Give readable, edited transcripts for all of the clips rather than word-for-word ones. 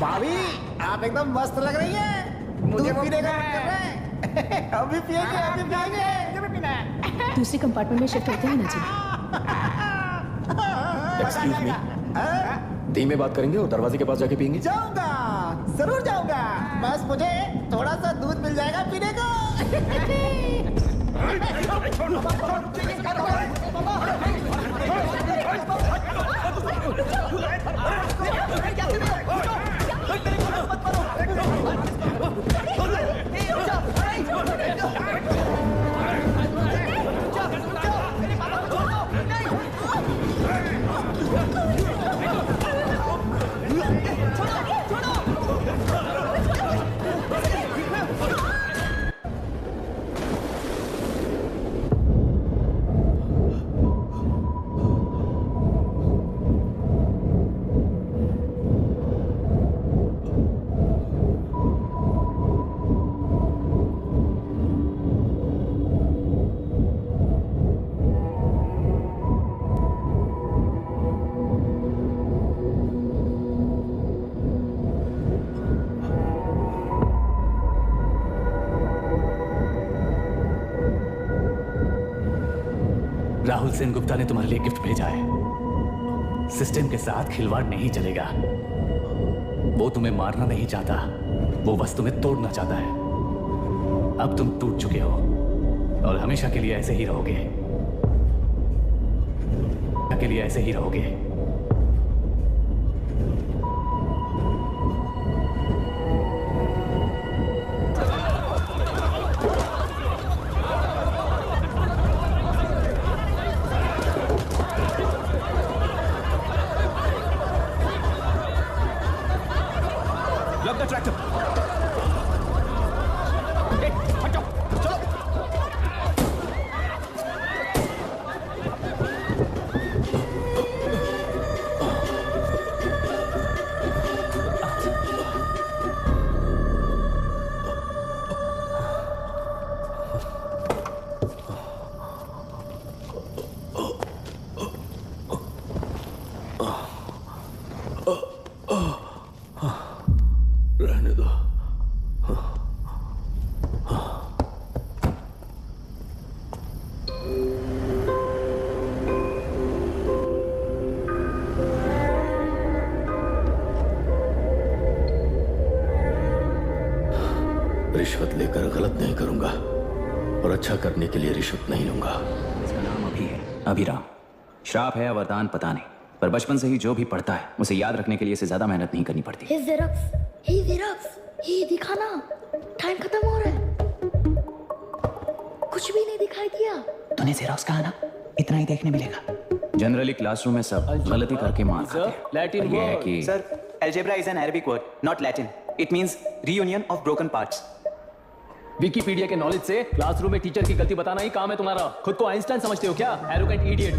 भाभी आप एकदम मस्त लग रही है। मुझे पीने का मन कर रहा है। अभी पिएंगे, अभी पिएंगे। मुझे भी पीना है। दूसरे कंपार्टमेंट में शिफ्ट होते हैं ना जी। एक्सक्यूज मी, धीमे बात करेंगे और दरवाजे के पास जाके पिएंगे। जाऊंगा, जरूर जाऊंगा। बस मुझे थोड़ा सा दूध मिल जाएगा पीने को। राहुल सेनगुप्ता ने तुम्हारे लिए गिफ्ट भेजा है। सिस्टम के साथ खिलवाड़ नहीं चलेगा। वो तुम्हें मारना नहीं चाहता, वो बस तुम्हें तोड़ना चाहता है। अब तुम टूट चुके हो और हमेशा के लिए ऐसे ही रहोगे। के लिए ऐसे ही रहोगे। रिश्वत लेकर गलत नहीं करूंगा और अच्छा करने के लिए रिश्वत नहीं लूंगा। इसका नाम अभी है अभिराम। श्राप है या वरदान पता नहीं, पर बचपन से ही जो भी पढ़ता है उसे याद रखने के लिए इसे ज्यादा मेहनत नहीं करनी पड़ती। ये दिखाना, टाइम खत्म हो रहा है। कुछ भी नहीं दिखाई दिया। तूने जेरोक्स कहा ना, इतना ही देखने मिलेगा। जनरली क्लासरूम में सब गलती करके मार खाते हैं। लैटिन ये है कि Sir, algebra is an Arabic word, not Latin. It means reunion of broken parts. Wikipedia के नॉलेज से क्लासरूम में टीचर की गलती बताना ही काम है तुम्हारा। खुद को आइंस्टाइन समझते हो क्या? Arrogant idiot.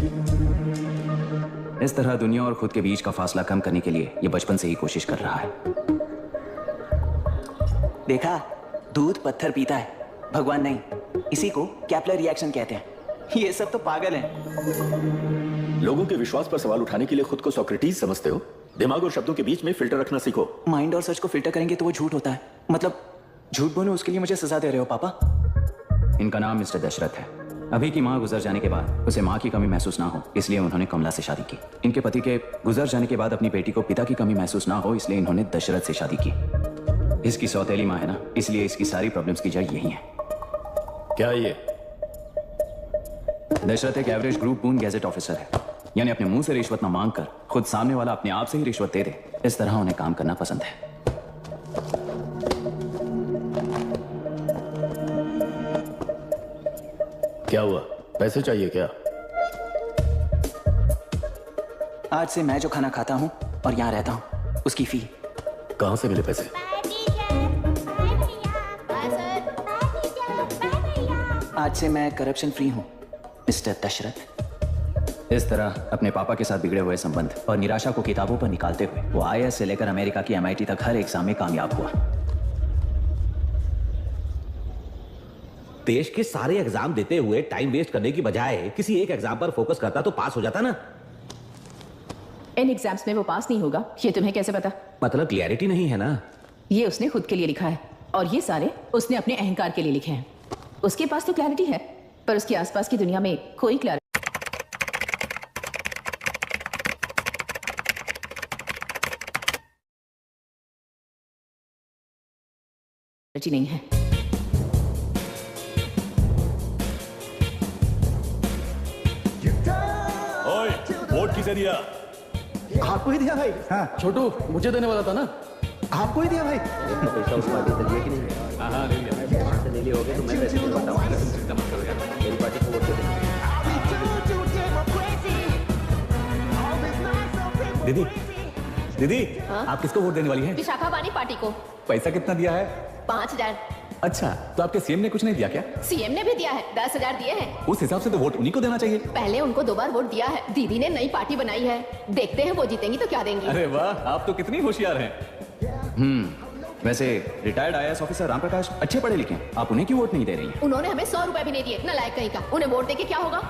इस तरह दुनिया और खुद के बीच का फासला कम करने के लिए ये बचपन से ही कोशिश कर रहा है। देखा, दूध पत्थर पीता है, भगवान नहीं। इसी को कैपलर रिएक्शन कहते हैं। ये सब तो पागल हैं। लोगों के विश्वास पर सवाल उठाने के लिए खुद को सोक्रेटिस समझते हो? दिमाग और शब्दों के बीच में फिल्टर रखना सीखो। माइंड और सच को फिल्टर करेंगे तो वो झूठ होता है। मतलब झूठ बोलो, उसके लिए मुझे सजा दे रहे हो पापा? इनका नाम मिस्टर दशरथ है। अभी की माँ गुजर जाने के बाद उसे माँ की कमी महसूस ना हो, इसलिए उन्होंने कमला से शादी की। इनके पति के गुजर जाने के बाद अपनी बेटी को पिता की कमी महसूस ना हो, इसलिए इन्होंने दशरथ से शादी की। इसकी सौतेली माँ है ना, इसलिए इसकी सारी प्रॉब्लम्स की जड़ यही है। क्या ये? दशरथ एक एवरेज ग्रुप बून गैजेट ऑफिसर है, यानी अपने मुंह से रिश्वत न मांग कर खुद सामने वाला अपने आप से ही रिश्वत दे दे, इस तरह उन्हें काम करना पसंद है। क्या हुआ? पैसे चाहिए क्या? आज से मैं जो खाना खाता हूँ और यहाँ रहता हूँ, उसकी फी। कहाँ से मिले पैसे? आज से मैं करप्शन फ्री हूँ मिस्टर दशरथ। इस तरह अपने पापा के साथ बिगड़े हुए संबंध और निराशा को किताबों पर निकालते हुए वो IAS से लेकर अमेरिका की MIT तक हर एग्जाम में कामयाब हुआ। देश के सारे एग्जाम देते हुए टाइम वेस्ट करने की बजाय किसी एक एग्जाम पर फोकस करता तो पास हो जाता ना। इन एग्जाम्स में वो पास नहीं होगा, ये तुम्हें कैसे पता? मतलब क्लियरिटी नहीं है ना। ये उसने खुद के लिए लिखा है और ये सारे उसने अपने अहंकार के लिए लिखे हैं। उसके पास तो क्लैरिटी है, पर उसके आसपास की दुनिया में कोई क्लैरिटी नहीं है। ओए, वोट किसे दिया? आपको ही दिया भाई। हाँ, छोटू मुझे देने वाला था ना। आपको ही दिया भाई। हाँ हाँ ले लिया। दीदी दीदी आप किसको वोट देने वाली हैं? विशाखावाणी पार्टी को। पैसा कितना दिया है? 5,000। अच्छा, तो आपके सीएम ने कुछ नहीं दिया क्या? सीएम ने भी दिया है, 10,000 दिए हैं। उस हिसाब से तो वोट उन्हीं को देना चाहिए। पहले उनको 2 बार वोट दिया है। दीदी ने नई पार्टी बनाई है, देखते हैं वो जीतेंगी तो क्या देंगी। अरे वाह, आप तो कितनी होशियार हैं। वैसे रिटायर्ड आईएएस ऑफिसर रामप्रकाश अच्छे पढ़े लिखे हैं, आप उन्हें क्यों वोट नहीं दे रही हैं? उन्होंने हमें 100 रुपए भी नहीं दिए, नालायक कहीं का। उन्हें वोट देके क्या होगा?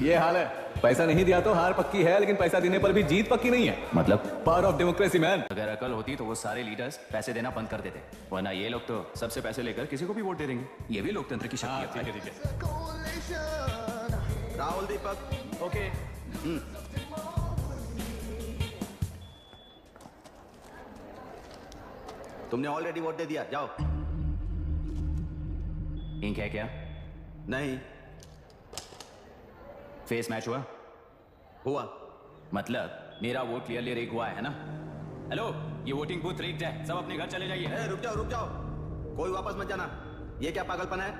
ये हाल है, पैसा नहीं दिया तो हार पक्की है, लेकिन पैसा देने पर भी जीत पक्की नहीं है। मतलब पावर ऑफ डेमोक्रेसी मैन। अगर अकल होती तो वो सारे लीडर्स पैसे देना बंद कर देते, वरना ये लोग तो सबसे पैसे लेकर किसी को भी वोट दे देंगे। ये भी लोकतंत्र की शक्ति है। ठीक है। राहुल दीपक ओके। तुमने ऑलरेडी वोट दे दिया, जाओ। इंक है क्या? नहीं फेस मैच हुआ? हुआ। मतलब मेरा वोट क्लियरली रिग हुआ है ना? हेलो, ये वोटिंग बूथ रिग्ड है, सब अपने घर चले जाइए। रुक जाओ, कोई वापस मत जाना। ये क्या पागलपन है?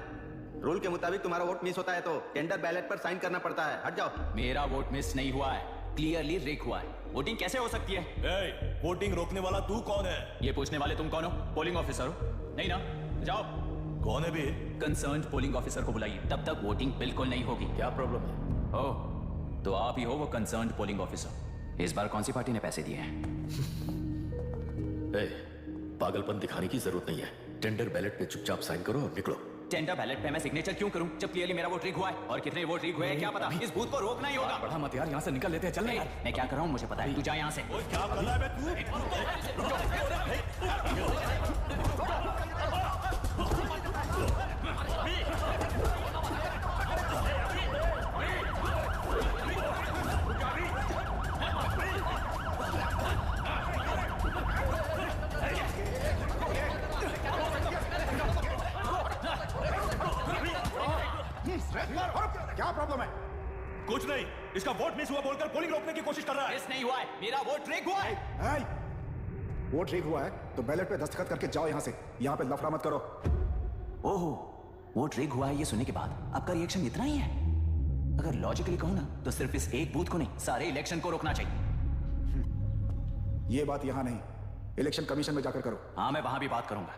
रूल के मुताबिक तुम्हारा वोट मिस होता है तो टेंडर बैलेट पर साइन करना पड़ता है। हट जाओ। मेरा वोट मिस नहीं हुआ है, क्लियरली रिग हुआ है। वोटिंग कैसे हो सकती है? ए, वोटिंग रोकने वाला तू कौन है? ये पूछने वाले तुम कौन हो? पोलिंग ऑफिसर हो? नहीं ना? जाओ। कौन है भी? कंसर्न्ड पोलिंग ऑफिसर को बुलाइए, तब तक वोटिंग बिल्कुल नहीं होगी। क्या प्रॉब्लम है? ओह, तो आप ही हो वो कंसर्न्ड पोलिंग ऑफिसर। इस बार कौन सी पार्टी ने पैसे दिए हैं? ए, पागलपन दिखाने की जरूरत नहीं है। टेंडर बैलेट पे चुपचाप साइन करो और निकलो। टेंडर बैलेट पे मैं सिग्नेचर क्यों करूं जब क्लियरली मेरा वोट रिग हुआ है? और कितने वोट रिग हुए हैं क्या पता? इस बूथ को रोकना ही होगा। बढ़ा मत यार, यहाँ से निकल लेते हैं, चल यार। मैं क्या कर रहा हूँ मुझे पता है, तू जा यहाँ से। ओए, क्या कर रहा है बे क्या प्रॉब्लम है? कुछ नहीं, इसका वोट मिस हुआ बोलकर पोलिंग रोकने की कोशिश कर रहा है। मिस नहीं हुआ है, मेरा वोट रिग हुआ है। वोट रिग हुआ है तो बैलेट पे दस्तखत करके जाओ यहाँ से। यहाँ पे लफड़ा मत करो। ओहो, वोट रिग हुआ है ये सुनने के बाद आपका रिएक्शन इतना ही है? अगर लॉजिकली कहूं ना तो सिर्फ इस एक बूथ को नहीं, सारे इलेक्शन को रोकना चाहिए। ये बात यहाँ नहीं, इलेक्शन कमीशन में जाकर करो। हाँ, मैं वहां भी बात करूंगा।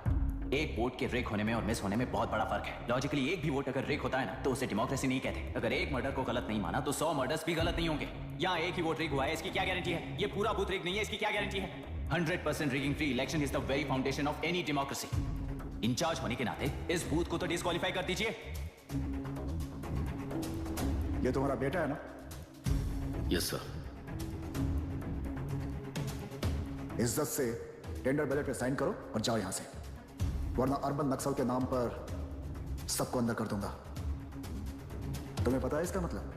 एक वोट के रिग होने में और मिस होने में बहुत बड़ा फर्क है। लॉजिकली एक भी वोट अगर रिग होता है ना तो उसे डेमोक्रेसी नहीं कहते। अगर एक मर्डर को गलत नहीं माना तो 100 मर्डर्स भी गलत नहीं होंगे। यहाँ एक ही वोट रिग हुआ है, इसकी क्या गारंटी है? ये पूरा बूथ रिग नहीं है, इसकी क्या गारंटी है? 100% rigging free election is the very foundation of any democracy. Incharge होने के नाते इस बूथ को तो डिस्क्वालीफाई कर दीजिए। ये तुम्हारा बेटा है ना? Yes sir. इज्जत से टेंडर बैलेट पे साइन करो और जाओ यहाँ से, वरना अर्बन नक्सल के नाम पर सबको अंदर कर दूंगा। तुम्हें पता है इसका मतलब?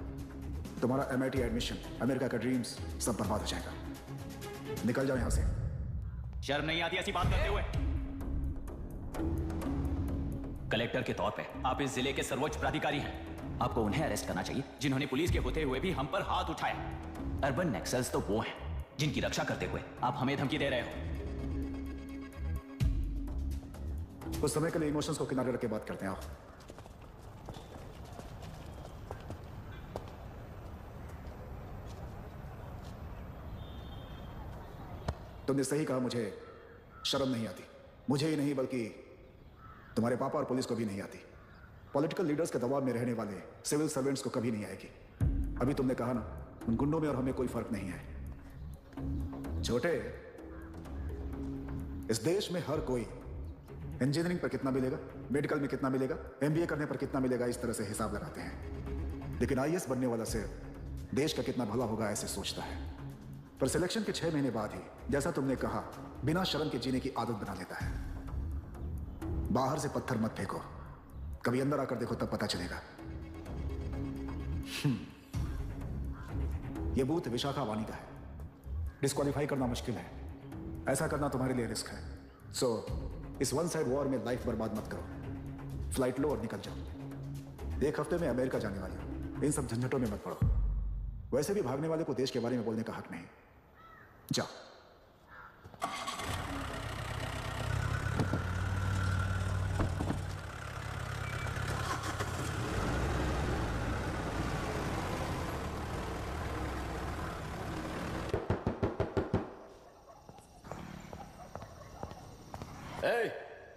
तुम्हारा MIT एडमिशन, अमेरिका का ड्रीम्स सब बर्बाद हो जाएगा। निकल जाओ यहाँ से। शर्म नहीं आती ऐसी बात करते हुए? कलेक्टर के तौर पे आप इस जिले के सर्वोच्च प्राधिकारी हैं। आपको उन्हें अरेस्ट करना चाहिए जिन्होंने पुलिस के होते हुए भी हम पर हाथ उठाया। अर्बन नक्सल्स तो वो हैं जिनकी रक्षा करते हुए आप हमें धमकी दे रहे हो। उस समय के लिए इमोशंस को किनारे रख के बात करते हैं। आओ। तुमने सही कहा, मुझे शर्म नहीं आती। मुझे ही नहीं बल्कि तुम्हारे पापा और पुलिस को भी नहीं आती। पॉलिटिकल लीडर्स के दबाव में रहने वाले सिविल सर्वेंट्स को कभी नहीं आएगी। अभी तुमने कहा ना, उन गुंडों में और हमें कोई फर्क नहीं है। छोटे, इस देश में हर कोई इंजीनियरिंग पर कितना मिलेगा, मेडिकल में कितना मिलेगा, MBA करने पर कितना मिलेगा, इस तरह से हिसाब लगाते हैं। लेकिन IAS बनने वाला सिर्फ देश का कितना भला होगा ऐसे सोचता है। पर सिलेक्शन के 6 महीने बाद ही, जैसा तुमने कहा, बिना शर्म के जीने की आदत बना लेता है। बाहर से पत्थर मत फेंको, कभी अंदर आकर देखो तब पता चलेगा। यह बूथ विशाखा वानी का है। डिस्क्वालीफाई करना मुश्किल है, ऐसा करना तुम्हारे लिए रिस्क है। सो इस वन साइड वॉर में लाइफ बर्बाद मत करो। फ्लाइट लो और निकल जाओ। 1 हफ्ते में अमेरिका जाने वाली हो, इन सब झंझटों में मत पड़ो। वैसे भी भागने वाले को देश के बारे में बोलने का हक नहीं। जाओ। ए,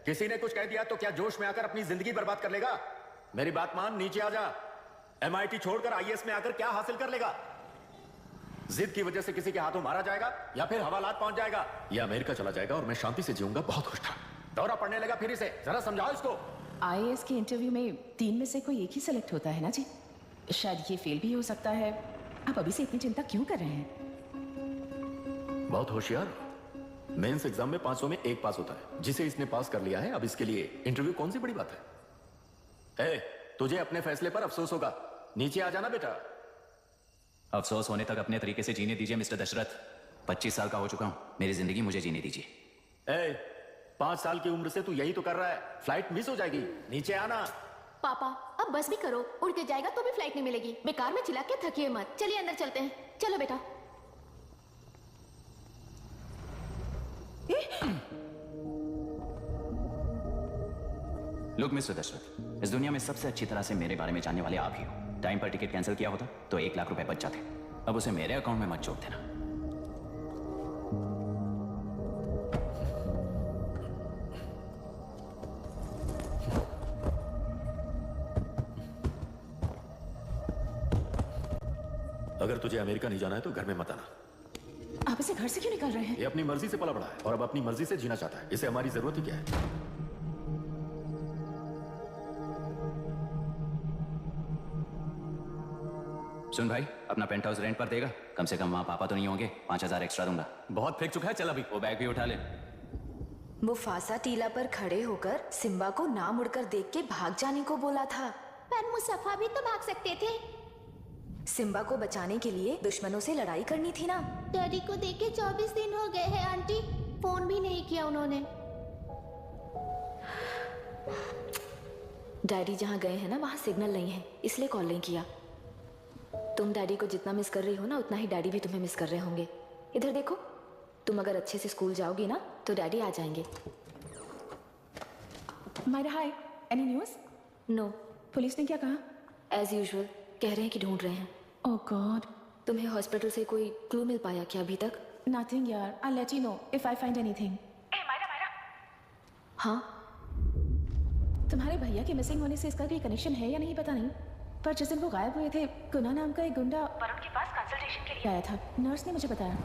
किसी ने कुछ कह दिया तो क्या जोश में आकर अपनी जिंदगी बर्बाद कर लेगा? मेरी बात मान, नीचे आ जा। MIT छोड़कर IAS में आकर क्या हासिल कर लेगा? जिद की वजह से किसी के हाथों मारा जाएगा या फिर हवालात पहुंच जाएगा या अमेरिका चला जाएगा और मैं शांति से जीऊंगा। बहुत खुश था। दौरा पड़ने लगा फिर इसे, जरा समझाओ इसको। IAS के इंटरव्यू में 3 में से कोई एक ही सेलेक्ट होता है ना जी? शायद ये फेल भी हो सकता है। आप अभी से इतनी चिंता क्यों कर रहे हैं? बहुत होशियार। मेंस एग्जाम में 500 में 1 पास होता है, जिसे इसने पास कर लिया है। अब इसके लिए इंटरव्यू कौन सी बड़ी बात है? तुझे अपने फैसले पर अफसोस होगा। नीचे आ जाना बेटा। अफसोस होने तक अपने तरीके से जीने दीजिए मिस्टर दशरथ। 25 साल का हो चुका हूं, मेरी जिंदगी मुझे जीने दीजिए। 5 साल की उम्र से तू यही तो कर रहा है। फ्लाइट मिस हो जाएगी, नीचे आना। पापा अब बस भी करो, उड़ के जाएगा तो भी फ्लाइट नहीं मिलेगी। बेकार में चिल्ला के थकिए मत। चलिए अंदर चलते हैं। चलो बेटा। लुक मिस्टर दशरथ, इस दुनिया में सबसे अच्छी तरह से मेरे बारे में जानने वाले आप ही हो। टाइम पर टिकट कैंसिल किया होता तो 1 लाख रुपए बच जाते। अब उसे मेरे अकाउंट में मत जोड़ देना। अगर तुझे अमेरिका नहीं जाना है तो घर में मत आना। आप इसे घर से क्यों निकाल रहे हैं? ये अपनी मर्जी से पला बड़ा है और अब अपनी मर्जी से जीना चाहता है। इसे हमारी जरूरत ही क्या है? सुन भाई, अपना पेंट हाउस रेंट पर देगा? कम से कम वहां पापा तो नहीं होंगे। 5000 एक्स्ट्रा दूंगा। बहुत फेंक चुका है, चल अभी वो बैग भी उठा ले। मुफासा टीला पर खड़े होकर सिम्बा को ना मुड़कर देख के भाग जाने को बोला था। पर मुसफ़ा भी तो भाग सकते थे। सिम्बा को बचाने के लिए दुश्मनों से लड़ाई करनी थी ना। डैडी को देखे 24 दिन हो गए हैं आंटी, फोन भी नहीं किया उन्होंने। डैडी जहाँ गए हैं ना वहाँ सिग्नल नहीं है, इसलिए कॉल नहीं किया। तुम डैडी को जितना मिस कर रही हो ना, उतना ही डैडी भी तुम्हें मिस कर रहे होंगे। इधर देखो, तुम अगर अच्छे से स्कूल जाओगी ना तो डैडी आ जाएंगे। मायरा हाय, एनी न्यूज़? नो। पुलिस ने क्या कहा? एज यूजुअल कह रहे हैं कि ढूंढ रहे हैं। ओह गॉड। तुम्हें हॉस्पिटल से कोई क्लू मिल पाया क्या अभी तक? नथिंग यार, I let you know if I find anything. हाँ, तुम्हारे भैया के मिसिंग होने से इसका कोई कनेक्शन है या नहीं पता नहीं, पर जिस दिन वो गायब हुए थे, गुना नाम का एक गुंडा वरुण के पास कंसल्टेशन के लिए आया था। नर्स ने मुझे बताया।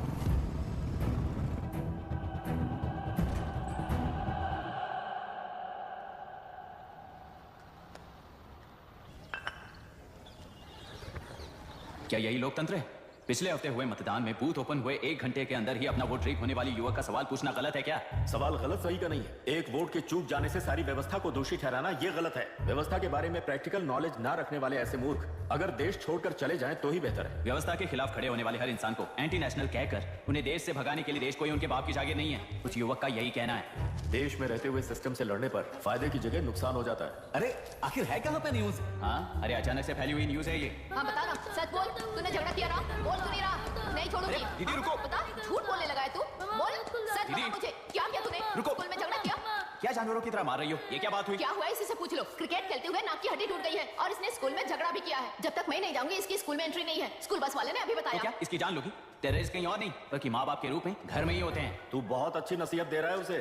क्या यही लोकतंत्र है? पिछले हफ्ते हुए मतदान में बूथ ओपन हुए 1 घंटे के अंदर ही अपना वोट रीक होने वाली युवक का सवाल पूछना गलत है क्या? सवाल गलत सही का नहीं है। एक वोट के चूक जाने से सारी व्यवस्था को दोषी ठहराना यह गलत है। व्यवस्था के बारे में प्रैक्टिकल नॉलेज ना रखने वाले ऐसे मूर्ख अगर देश छोड़कर चले जाएं तो ही बेहतर है। व्यवस्था के खिलाफ खड़े होने वाले हर इंसान को एंटी नेशनल कहकर उन्हें देश से भगाने के लिए देश कोई उनके बाप की जागीर नहीं है। उस युवक का यही कहना है। देश में रहते हुए सिस्टम से लड़ने पर फायदे की जगह नुकसान हो जाता है। अरे आखिर है कहाँ पे न्यूज़? हाँ, अरे अचानक से फैली हुई न्यूज है ये। हाँ बता ना, सच बोल, तूने झगड़ा किया ना? बोल तो नहीं रहा, नहीं छोड़ूंगी। दीदी रुको। बता, झूठ बोलने लगा है तू। बोल, सच बता मुझे, क्या किया तूने? रुको। स्कूल में झगड़ा किया? क्या जानवरों की तरह मार रही हो? ये क्या बात हुई? क्या हुआ है इसी से पूछ लो। क्रिकेट खेलते हुए नाक की हड्डी टूट गई है और इसने स्कूल में झगड़ा भी किया है। जब तक मैं नहीं जाऊंगी इसकी स्कूल में एंट्री नहीं है। स्कूल बस वाले ने अभी तो बताया। क्या इसकी जान लोगी? टेररिस्ट कहीं और नहीं बल्कि माँ बाप के रूप में घर में ही होते हैं। तू बहुत अच्छी नसीहत दे रहा है उसे।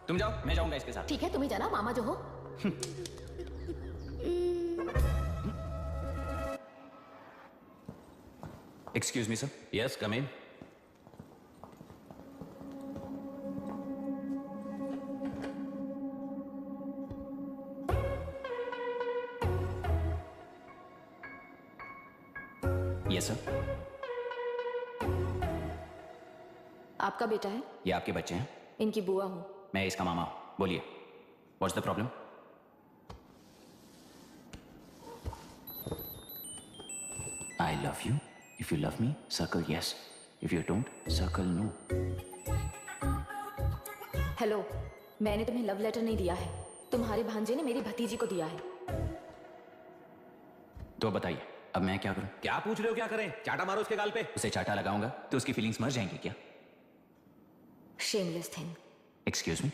तुम जाओ, मैं जाऊंगा इसके साथ। ठीक है, तुम ही जाना, मामा जो हो। Excuse me sir. Yes, come in. Yes sir. आपका बेटा है? ये आपके बच्चे हैं? इनकी बुआ हूँ। मैं इसका मामा हूँ। बोलिए, what's the problem? I love you. If you love me, circle yes. If you don't, circle no. Hello, मैंने तुम्हें लव लेटर नहीं दिया है। तुम्हारे भांजे ने मेरी भतीजी को दिया है। तो बताइए, अब मैं क्या करूं? क्या पूछ रहे हो? क्या करें? चाटा मारो उसके गाल पे। उसे चाटा लगाऊंगा तो उसकी फीलिंग्स मर जाएंगी क्या? Shameless thing. एक्सक्यूज मी,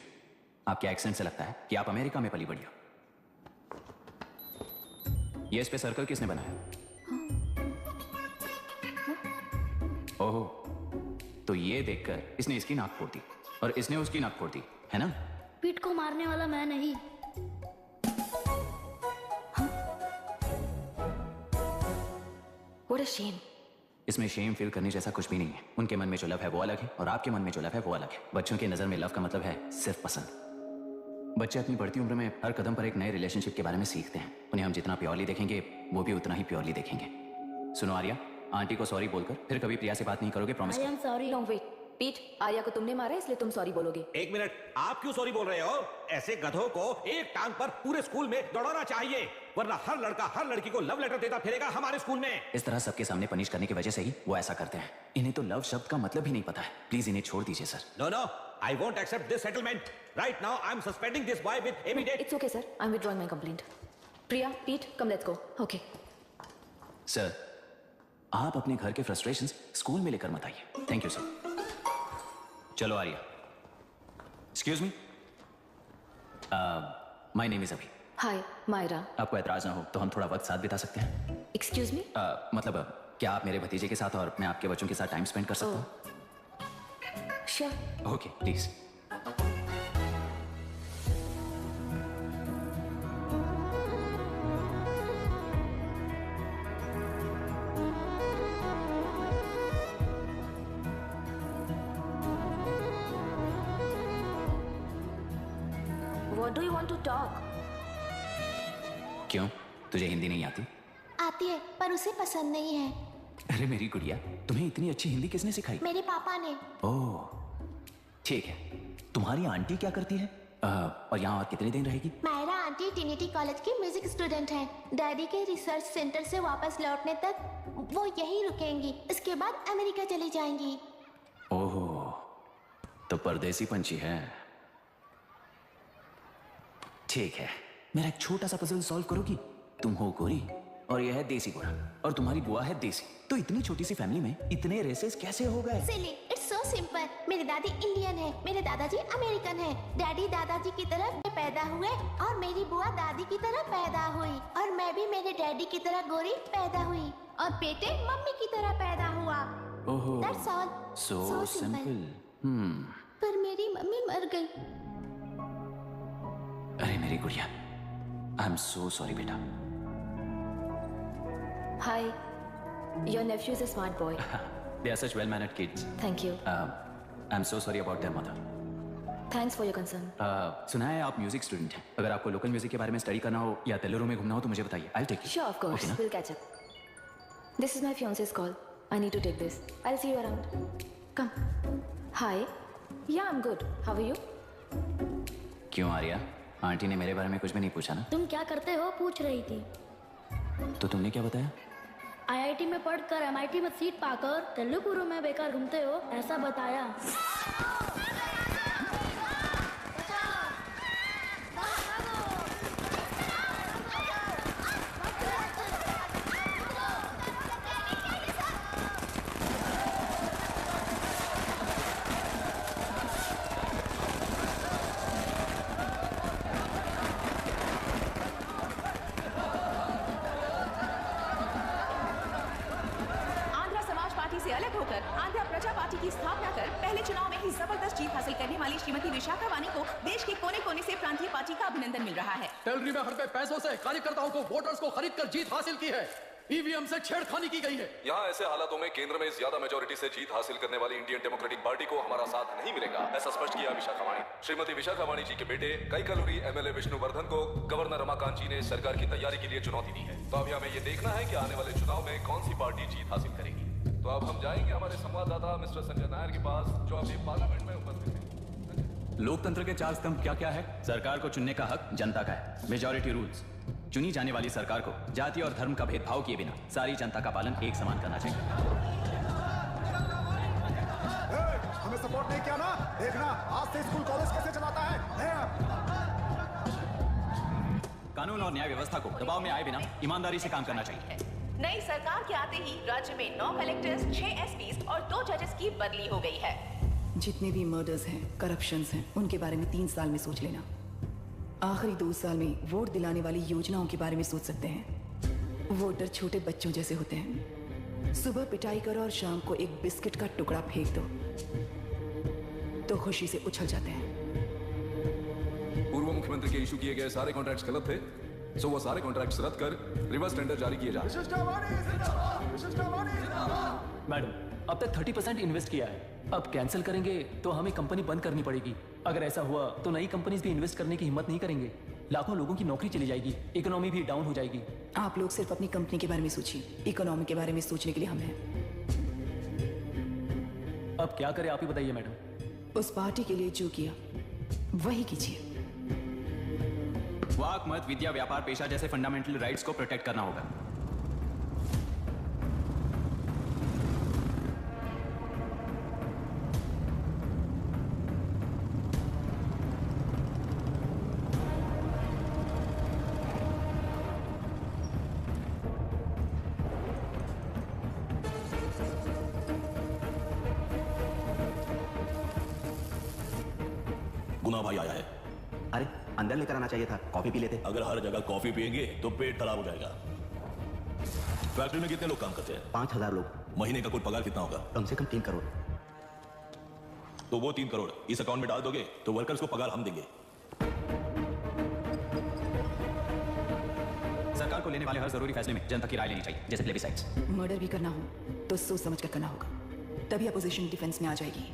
आपके एक्सेंट से लगता है कि आप अमेरिका में पली बड़ी हो। ये इस पे सर्कल किसने बनाया? ओहो, तो ये देखकर इसने इसकी नाक फोड़ दी और इसने उसकी नाक फोड़ दी, है ना? पीठ को मारने वाला मैं नहीं। What a shame. इसमें शेम फील करने जैसा कुछ भी नहीं है। उनके मन में जो लव है वो अलग है और आपके मन में जो लव है वो अलग है। बच्चों की नजर में लव का मतलब है सिर्फ पसंद। बच्चे अपनी बढ़ती उम्र में हर कदम पर एक नए रिलेशनशिप के बारे में सीखते हैं। उन्हें हम जितना प्योरली देखेंगे वो भी उतना ही प्योरली देखेंगे। सुनो आर्या, आंटी को सॉरी बोलकर फिर कभी प्रिया से बात नहीं करोगे, promise? I am sorry. No, wait. पीठ, आर्या को तुमने मारा इसलिए तुम सॉरी बोलोगे। एक मिनट, आप क्यों सॉरी बोल रहे हो? ऐसे गधों को एक टांग पर पूरे स्कूल में दौड़ाना चाहिए, वरना हर लड़का हर लड़की को लव लेटर देता फिरेगा हमारे स्कूल में। इस तरह सबके सामने पनिश करने की वजह से ही वो ऐसा करते हैं। इन्हें तो लव शब्द का मतलब ही नहीं पता है। प्लीज इन्हें छोड़ दीजिए sir. No no, I won't accept this settlement. Right now I am suspending this boy with immediate. It's okay, sir. I'm withdrawing my complaint. Priya, पीठ, come let's go. Okay. Sir, आप अपने घर के फ्रस्ट्रेशंस स्कूल में लेकर मत आइए। Thank you sir. चलो Arya. Excuse me, my name is Abhi. Hi, Myra. आपको एतराज ना हो तो हम थोड़ा वक्त साथ बिता सकते हैं? Excuse me? मतलब क्या आप मेरे भतीजे के साथ और मैं आपके बच्चों के साथ टाइम स्पेंड कर सकता हूँ? Sure. Okay, please. What do you want to talk? क्यों, तुझे हिंदी नहीं आती? आती है पर उसे पसंद नहीं है। अरे मेरी गुड़िया, तुम्हें इतनी अच्छी हिंदी किसने सिखाई? मेरे पापा ने। ओह, ठीक है। तुम्हारी आंटी क्या करती है? और यहाँ और कितने दिन रहेगी? मायरा आंटी ट्रिनिटी कॉलेज की म्यूजिक स्टूडेंट हैं। डैडी के रिसर्च सेंटर से वापस लौटने तक वो यहीं रुकेंगी। इसके बाद अमेरिका चली जाएंगी। ओह, तो परदेसी पंछी है। ठीक है, मेरा एक छोटा सा पजल सॉल्व करोगी? तुम हो गोरी और यह है देसी गोरा और तुम्हारी बुआ है देसी, तो इतनी छोटी सी फैमिली में इतने रेसेस कैसे हो गए? सिली, इट्स सो सिंपल। मेरे दादी इंडियन है, मेरे दादाजी अमेरिकन है। डैडी दादाजी की तरह पैदा हुए और मेरी बुआ दादी की तरह पैदा हुई और मैं भी मेरे डैडी की तरह गोरी पैदा हुई और बेटे मम्मी की तरह पैदा हुआ। ओहो, That's all. so simple. पर मेरी मम्मी मर गई। अरे मेरी गुड़िया, आई एम सो सॉरी बेटा। Hi. Your nephew is a smart boy. They are such well-mannered kids. Thank you. I'm so sorry about their mother. Thanks for your concern. सुना है आप म्यूजिक स्टूडेंट हैं। अगर आपको लोकल म्यूजिक के बारे में स्टडी करना हो या तेलुरु में घूमना हो तो मुझे बताइए। I'll take you. Sure, of course. Okay, ना? We'll catch up. This is my fiance's call. I need to take this. I'll see you around. Come. Hi. Yeah, I'm good. How are you? क्यों Arya, aunty ने मेरे बारे में कुछ भी नहीं पूछा ना? तुम क्या करते हो पूछ रही थी। तो तुमने क्या बताया? आईआईटी में पढ़कर एमआईटी में सीट पाकर तेलुगुरु में बेकार घूमते हो ऐसा बताया। आंध्र प्रजा पार्टी की स्थापना कर पहले चुनाव में ही जबरदस्त जीत हासिल करने वाली श्रीमती विशाखा वानी को देश के कोने कोने से प्रांतीय पार्टी का अभिनंदन मिल रहा है। टेलरी में हड़पे पैसों से कार्यकर्ताओं को वोटर्स को खरीद कर जीत हासिल की है। ईवीएम से छेड़खानी की गई है। यहाँ ऐसे हालातों में केंद्र में ज्यादा मेजोरिटी से जीत हासिल करने वाली इंडियन डेमोक्रेटिक पार्टी को हमारा साथ नहीं मिलेगा, ऐसा स्पष्ट किया विशाखा वाणी। श्रीमती विशाखा वाणी जी के बेटे कैकलूरी एमएलए विष्णुवर्धन को गवर्नर रमाकांत जी ने सरकार की तैयारी के लिए चुनौती दी है। तो अभी हमें ये देखना है कि आने वाले चुनाव में कौन सी पार्टी जीत हासिल करेगी। तो अब हम जाएंगे हमारे संवाददाता मिस्टर संजय नायर के पास, जो अभी पार्लियामेंट में उपस्थित हैं। लोकतंत्र के 4 स्तंभ क्या क्या है? सरकार को चुनने का हक जनता का है, मेजॉरिटी रूल्स। चुनी जाने वाली सरकार को जाति और धर्म का भेदभाव किए बिना सारी जनता का पालन एक समान करना चाहिए। हमें सपोर्ट नहीं किया ना, देखना आज से स्कूल कॉलेज कैसे चलाता है। कानून और न्याय व्यवस्था को दबाव में आए बिना ईमानदारी से काम करना चाहिए। नई सरकार के आते ही राज्य में 9 कलेक्टर्स, 6 एसपीज और 2 जजेस की बदली हो गई है। जितने भी मर्डर्स हैं, करप्शंस हैं, उनके बारे में 3 साल में सोच लेना। आखिरी 2 साल में वोट दिलाने वाली योजनाओं के बारे में सोच सकते हैं। वोटर छोटे बच्चों जैसे होते हैं। सुबह पिटाई करो और शाम को एक बिस्किट का टुकड़ा फेंक दो तो खुशी से उछल जाते हैं। पूर्व मुख्यमंत्री के इशू किए गए सारे कॉन्ट्रैक्ट्स गलत थे, सो वो सारे कॉन्ट्रैक्ट्स रद्द कर रिवर्स टेंडर जारी किए जा रहे हैं। मैडम, अब तक 30% इन्वेस्ट किया है, अब कैंसिल करेंगे तो हमें कंपनी बंद करनी पड़ेगी। अगर ऐसा हुआ तो नई कंपनीज भी इन्वेस्ट करने की हिम्मत नहीं करेंगे। लाखों लोगों की नौकरी चली जाएगी, इकोनॉमी भी डाउन हो जाएगी। आप लोग सिर्फ अपनी कंपनी के बारे में सोचिए, इकोनॉमी के बारे में सोचने के लिए हम हैं। अब क्या करें, आप ही बताइए मैडम। उस पार्टी के लिए जो किया वही कीजिए। वाक, मत, विद्या, व्यापार, पेशा जैसे फंडामेंटल राइट्स को प्रोटेक्ट करना होगा। गुना भाई आया है। अरे अंदर लेकर आना चाहिए था, कॉफी पी लेते। अगर हर जगह कॉफी पियेंगे तो पेट खराब हो जाएगा। फैक्ट्री में कितने लोग काम करते हैं? 5000 लोग। महीने का कुल पगार कितना होगा? कम से कम 3 करोड़। तो वो 3 करोड़ इस अकाउंट में डाल दोगे तो वर्कर्स को पगार हम देंगे। सरकार को लेने वाले हर जरूरी फैसले में जनता की राय लेनी चाहिए, जैसे प्लेबिसाइड्स। मर्डर भी करना हो तो सोच समझ कर करना होगा, तभी अपोजिशन डिफेंस में आ जाएगी।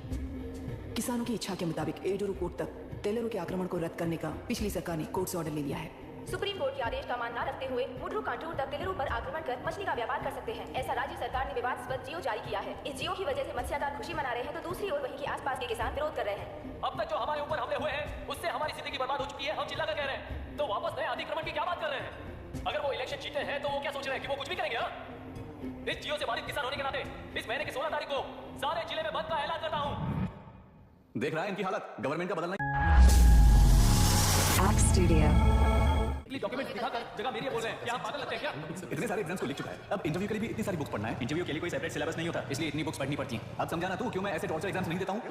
किसानों की इच्छा के मुताबिक एडोरू कोर्ट तक टेलरों के आक्रमण को रद्द करने का पिछली सरकार ने कोर्ट से ऑर्डर ले लिया है। सुप्रीम कोर्ट के आदेश का मान न रखते हुए मुड्रू कांटूर तक टेलरों पर आक्रमण कर मछली का व्यापार कर सकते हैं, ऐसा राज्य सरकार ने विवादास्पद जियो जारी किया है। इस जियो की वजह से मत्स्यकार खुशी मना रहे हैं तो दूसरी ओर वहीं के आसपास के किसान विरोध कर रहे हैं। अब तक जो हमारे ऊपर हमले हुए हैं उससे हमारी जिंदगी बर्बाद हो चुकी है, हम चिल्लाकर कह रहे हैं, तो वापस नए अतिक्रमण की क्या बात कर रहे हैं? अगर वो इलेक्शन जीते हैं तो वो क्या सोच रहे हैं कि वो कुछ भी करेंगे? इस जियो से बाधित किसान होने के नाते इस महीने की 16 तारीख को सारे जिले में बंद का ऐलान करता हूँ। देख रहा है इनकी हालत, गवर्नमेंट का बदलना। डॉक्यूमेंट दिखाकर जगह मेरी बोल रहे हैं, क्या आप पागल लगते हैं क्या? इतने सारे एग्जाम्स को लिख चुका है, अब इंटरव्यू के लिए भी इतनी सारी बुक्स पढ़ना है। इंटरव्यू के लिए कोई सेपरेट सिलेबस नहीं होता, इसलिए इतनी बुक्स पढ़नी पड़ती हैं। अब समझाना तू क्यों मैं ऐसे टॉर्चर एग्जाम्स नहीं देता हूँ।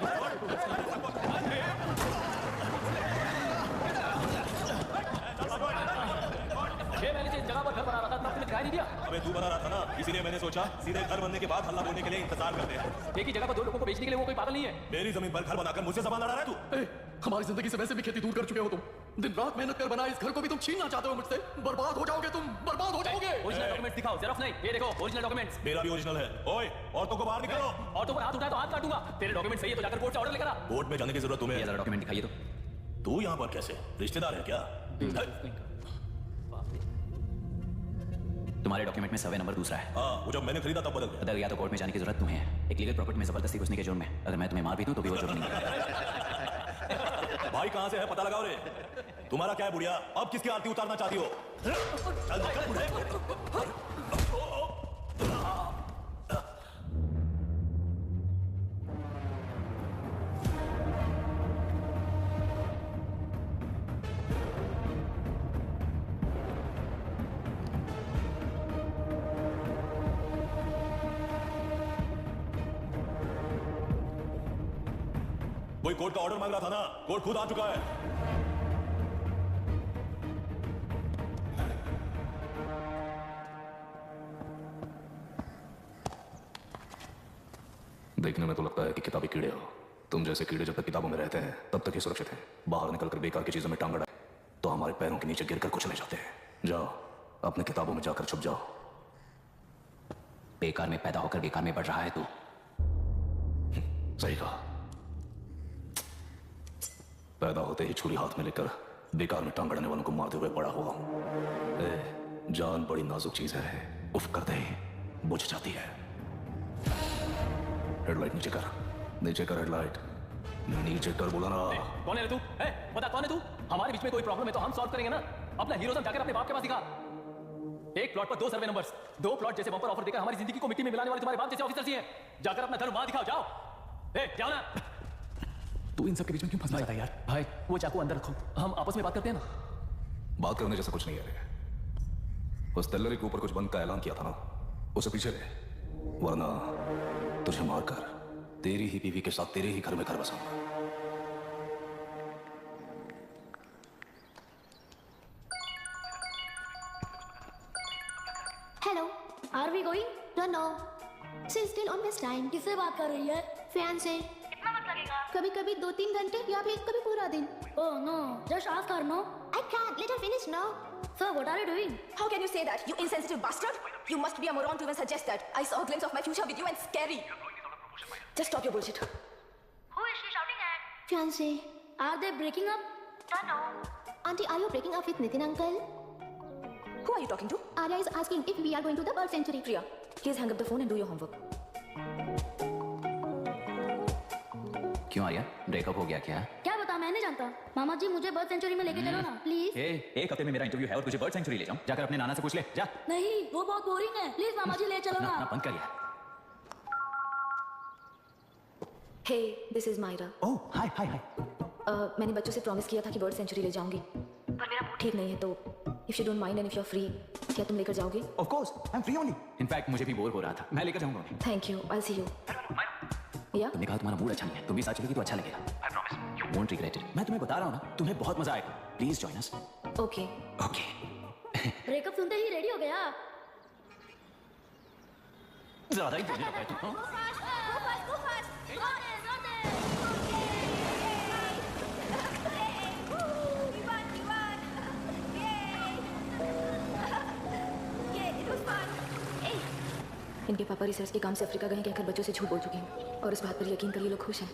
जगह पर घर बना रहा था तब तुमने दिखाई नहीं दिया? अबे तू बना रहा था ना, इसीलिए मैंने सोचा सीधे घर बनने के बाद हल्ला बोलने के लिए इंतजार करते हैं। एक ही जगह पर 2 लोगों को बेचने के लिए वो कोई पागल नहीं है। मेरी जमीन पर घर बनाकर मुझसे सवाल लड़ा रहा है तू। हमारी जिंदगी से वैसे भी खेती दूर कर चुके हो तुम। दिन रात मेहनत कर बनाए इस घर को भी तुम छीनना चाहते हो मुझसे। बर्बाद हो जाओगे तुम, बर्बाद हो जाओगे। ओरिजिनल डॉक्यूमेंट्स दिखाओ, जेरॉक्स नहीं। ये देखो ओरिजिनल डॉक्यूमेंट्स। मेरा भी ओरिजिनल है। ओए औरतों को बाहर निकालो। औरतों पर हाथ उठाए तो हाथ काटूंगा। तेरे डॉक्यूमेंट सही है तो जाकर कोर्ट से ऑर्डर लेकर आ। कोर्ट में जाने की जरूरत तुम्हें? जरा डॉक्यूमेंट दिखाइए तो। तू यहाँ पर कैसे? रिश्तेदार है क्या? तुम्हारे डॉक्यूमेंट में सर्वे नंबर दूसरा है। हाँ, वो जब मैंने खरीदा तब बदल गया। बदल गया तो कोर्ट में जाने की जरूरत तुम्हें है। एक लीगल प्रॉपर्टी में जबरदस्ती घुसने के जुर्म में अगर मैं तुम्हें मार भी दूं तो भी वो जुर्म नहीं है। भाई कहाँ से है पता लगाओ रे। तुम्हारा क्या है बुढ़िया, अब किसकी आरती उतारना चाहती हो? चल निकल बुढ़े। कोई कोर्ट का ऑर्डर मांग रहा था ना, कोर्ट खुद आ चुका है। देखने में तो लगता है कि किताबी कीड़े हो। तुम जैसे कीड़े जब तक किताबों में रहते हैं तब तक ही सुरक्षित हैं। बाहर निकलकर बेकार की चीजों में टांग अड़ाए तो हमारे पैरों के नीचे गिरकर कुचले जाते हैं। जाओ अपने किताबों में जाकर छुप जाओ। बेकार में पैदा होकर बेकार में बढ़ रहा है तू। सही कहा। पैदा होते ही छुरी हाथ में लेकर बेकार में टांग अड़ने वालों को मारते हुए बड़ा हुआ हूं। जान बड़ी नाजुक चीज है, उफ करते ही बुझ जाती है। हेडलाइट नीचे कर, नीचे कर हेडलाइट, नीचे कर बोला ना। कौन है रे तू? बता कौन है तू? हमारे बीच में कोई प्रॉब्लम है तो हम सॉल्व करेंगे ना। अपना हीरोइज्म जाकर अपने बाप के पास दिखा। एक प्लॉट पर 2 सर्वे नंबर्स, 2 प्लॉट जैसे बम्पर ऑफर देकर हमारी जिंदगी को मिट्टी में मिलाने वाले तुम्हारे बाप जैसे ऑफिसर जी हैं। जाकर अपना धर्म वहां दिखाओ, जाओ। जाओ ना। तू इन सब के बीच में क्यों फंसा जाता है यार? भाई वो चाकू अंदर रखो, हम आपस में बात करते हैं ना। बात करने जैसा कुछ नहीं है रे। उस तल्लरी के ऊपर कुछ बंद का ऐलान किया था ना, उसे पीछे ले, वरना तुझे मारकर तेरी ही बीवी के साथ तेरे ही घर में घर बसाऊंगा। Hello, are we going? Don't know, she is still on this time. किससे बात कर रही है? फैन से। कितना वक्त लगेगा? कभी कभी 2-3 घंटे या फिर कभी पूरा दिन। Oh no, just ask her no. I can't. Let her finish now. Sir, what are you doing? How can you say that, you insensitive bastard? You must be a moron to even suggest that. I saw a glimpse of my future with you and scary. Just stop your bullshit. Who is she shouting at? Fiancé. Are they breaking up? Don't know. Auntie, are you breaking up with Nitin uncle? Who are you talking to? Arya is asking if we are going to the bird sanctuary. Priya, please hang up the phone and do your homework. क्यों Arya, breakup हो गया क्या? क्या बता, मैं नहीं जानता। मामा जी मुझे बर्ड सेंचुरी में लेके चलो ना प्लीज। एक हफ्ते में मेरा इंटरव्यू है और तुझे बर्ड सेंचुरी ले जाऊं? जाकर अपने नाना से पूछ ले, जा। नहीं, वो बहुत बोरिंग है, प्लीज मामा जी ले चलो ना। बंद कर यार। Hey, this is Myra. ओह, हाय हाय हाय। मैंने बच्चों से प्रॉमिस किया था कि बर्ड सेंचुरी ले जाऊंगी, पर मेरा मूड ठीक नहीं है, तो if you don't mind and if you are free, क्या तुम लेकर जाओगे? Of course, I am free only. In fact मुझे भी बोर हो रहा था, मैं लेकर जाऊंगा उन्हें। Thank you, I see you. या तुमने कहा तुम्हारा मूड अच्छा नहीं है, तुम भी साथ चलोगी तो अच्छा लगेगा। I promise, you won't regret it. मैं तुम्हें बता रहा हूं ना, तुम्हें बहुत मजा आएगा। Please join us. Okay okay. Breakup सुनते ही रेडी हो गया। ज्यादा ही बोलने लगा है तू, हाँ? इनके पापा रिसर्च के काम से अफ्रीका गए कहकर बच्चों से झूठ बोल चुके हैं, और इस बात पर यकीन कर ये लोग खुश हैं।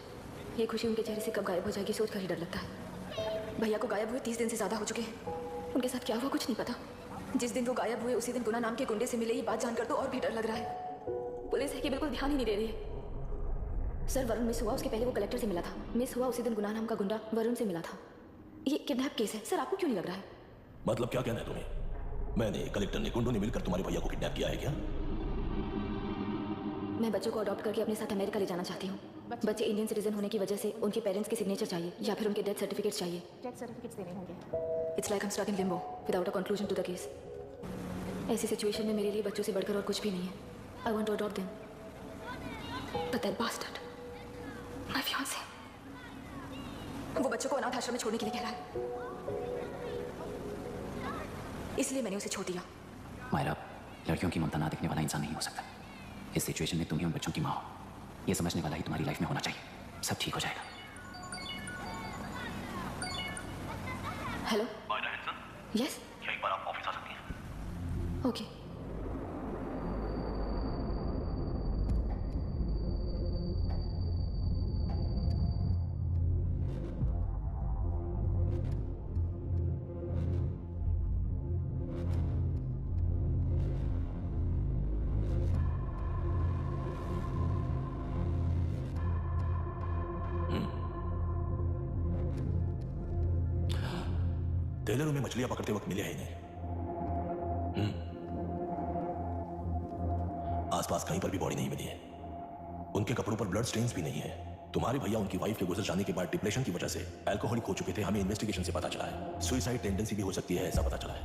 ये खुशी उनके चेहरे से कब गायब हो जाएगी सोच कर ही डर लगता है। भैया को गायब हुए 30 दिन से ज़्यादा हो चुके हैं। उनके साथ क्या हुआ कुछ नहीं पता। जिस दिन वो गायब हुए उसी दिन गुना नाम के गुंडे से मिले, ये बात जानकर तो और भी डर लग रहा है। पुलिस है कि बिल्कुल ध्यान ही नहीं दे रही है। सर, वरुण मिस हुआ, उसके पहले वो कलेक्टर से मिला था। मिस हुआ उसी दिन गुना नाम का गुंडा वरुण से मिला था। ये किडनैप केस है सर, आपको क्यों नहीं लग रहा है? मतलब क्या कहना है तुम्हें? मैंने कलेक्टर ने गुंडों ने मिलकर तुम्हारे भैया को किडनैप किया है क्या? मैं बच्चों को अडॉप्ट करके अपने साथ अमेरिका ले जाना चाहती हूँ। बच्चे इंडियन सिटीजन होने की वजह से उनके पेरेंट्स के सिग्नेचर चाहिए या फिर उनके डेथ सर्टिफिकेट चाहिए। डेथ सर्टिफिकेट्स देने होंगे। It's like I am stuck in limbo without a conclusion to the case. ऐसी सिचुएशन में मेरे लिए बच्चों से बढ़कर और कुछ भी नहीं है। I want to adopt them, but that bastard, my fiance, वो बच्चों को अनाथ आश्रम में छोड़ने के लिए कह रहा है, इसलिए मैंने उसे छोड़ दिया। मायरा, लड़कियों की ममता ना दिखने वाला इंसान नहीं हो सकता। इस सिचुएशन में तुम ही उन बच्चों की माँ हो, ये समझने वाला ही तुम्हारी लाइफ में होना चाहिए। सब ठीक हो जाएगा। हेलो, यस, एक बार आप ऑफिस आ सकती हैं? ओके। टेलरों में मछलियां पकड़ते वक्त मिले ही नहीं। आसपास कहीं पर भी बॉडी नहीं मिली है। उनके कपड़ों पर ब्लड स्टेन्स भी नहीं है। तुम्हारे भैया उनकी वाइफ के गुजर जाने के बाद डिप्रेशन की वजह से अल्कोहलिक हो चुके थे। हमें इन्वेस्टिगेशन से पता चला है सुसाइड टेंडेंसी भी हो सकती है, ऐसा पता चला है।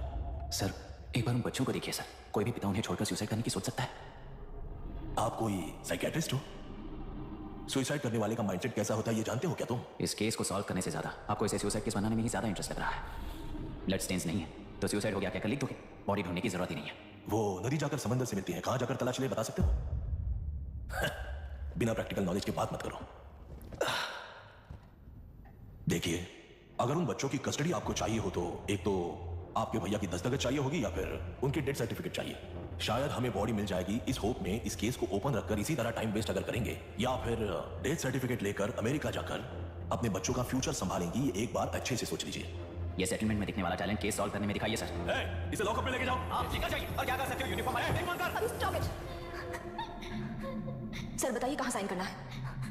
सर, एक बार उन बच्चों को देखिए सर। कोई भी पिता उन्हें छोड़कर सुसाइड करने की सोच सकता है? आप कोई साइकियाट्रिस्ट हो? सुसाइड करने वाले का माइंडसेट कैसा होता है ये जानते हो क्या तुम? इस केस को सॉल्व करने से ज्यादा आपको इसे सुसाइड केस बनाने में ही ज्यादा इंटरेस्ट लग रहा है। ब्लड स्टेन्स नहीं है तो सुसाइड हो गया क्या कर लिख दोगे? बॉडी ढूंढने की जरूरत ही नहीं है। वो नदी जाकर समंदर से मिलती है, कहां जाकर तलाश ले बता सकते हो? बिना प्रैक्टिकल नॉलेज की बात मत करो। देखिए, अगर उन बच्चों की कस्टडी आपको चाहिए हो तो एक तो आपके भैया की दस्तखत चाहिए होगी या फिर उनकी डेथ सर्टिफिकेट चाहिए। शायद हमें बॉडी मिल जाएगी इस होप में इस केस को ओपन रखकर इसी तरह टाइम वेस्ट अगर करेंगे, या फिर डेथ सर्टिफिकेट लेकर अमेरिका जाकर अपने बच्चों का फ्यूचर संभालेंगी। ये एक बार अच्छे से सोच लीजिए। ये सेटलमेंट में दिखने वाला टैलेंट केस सॉल्व करने में दिखाइए सर। इसे लॉकअप में लेके जाओ। आप लेकर जाइए और क्या कर सकते हो? यूनिफॉर्म है, नहीं मानकर। Stop it. सर बताइए कहाँ साइन करना है?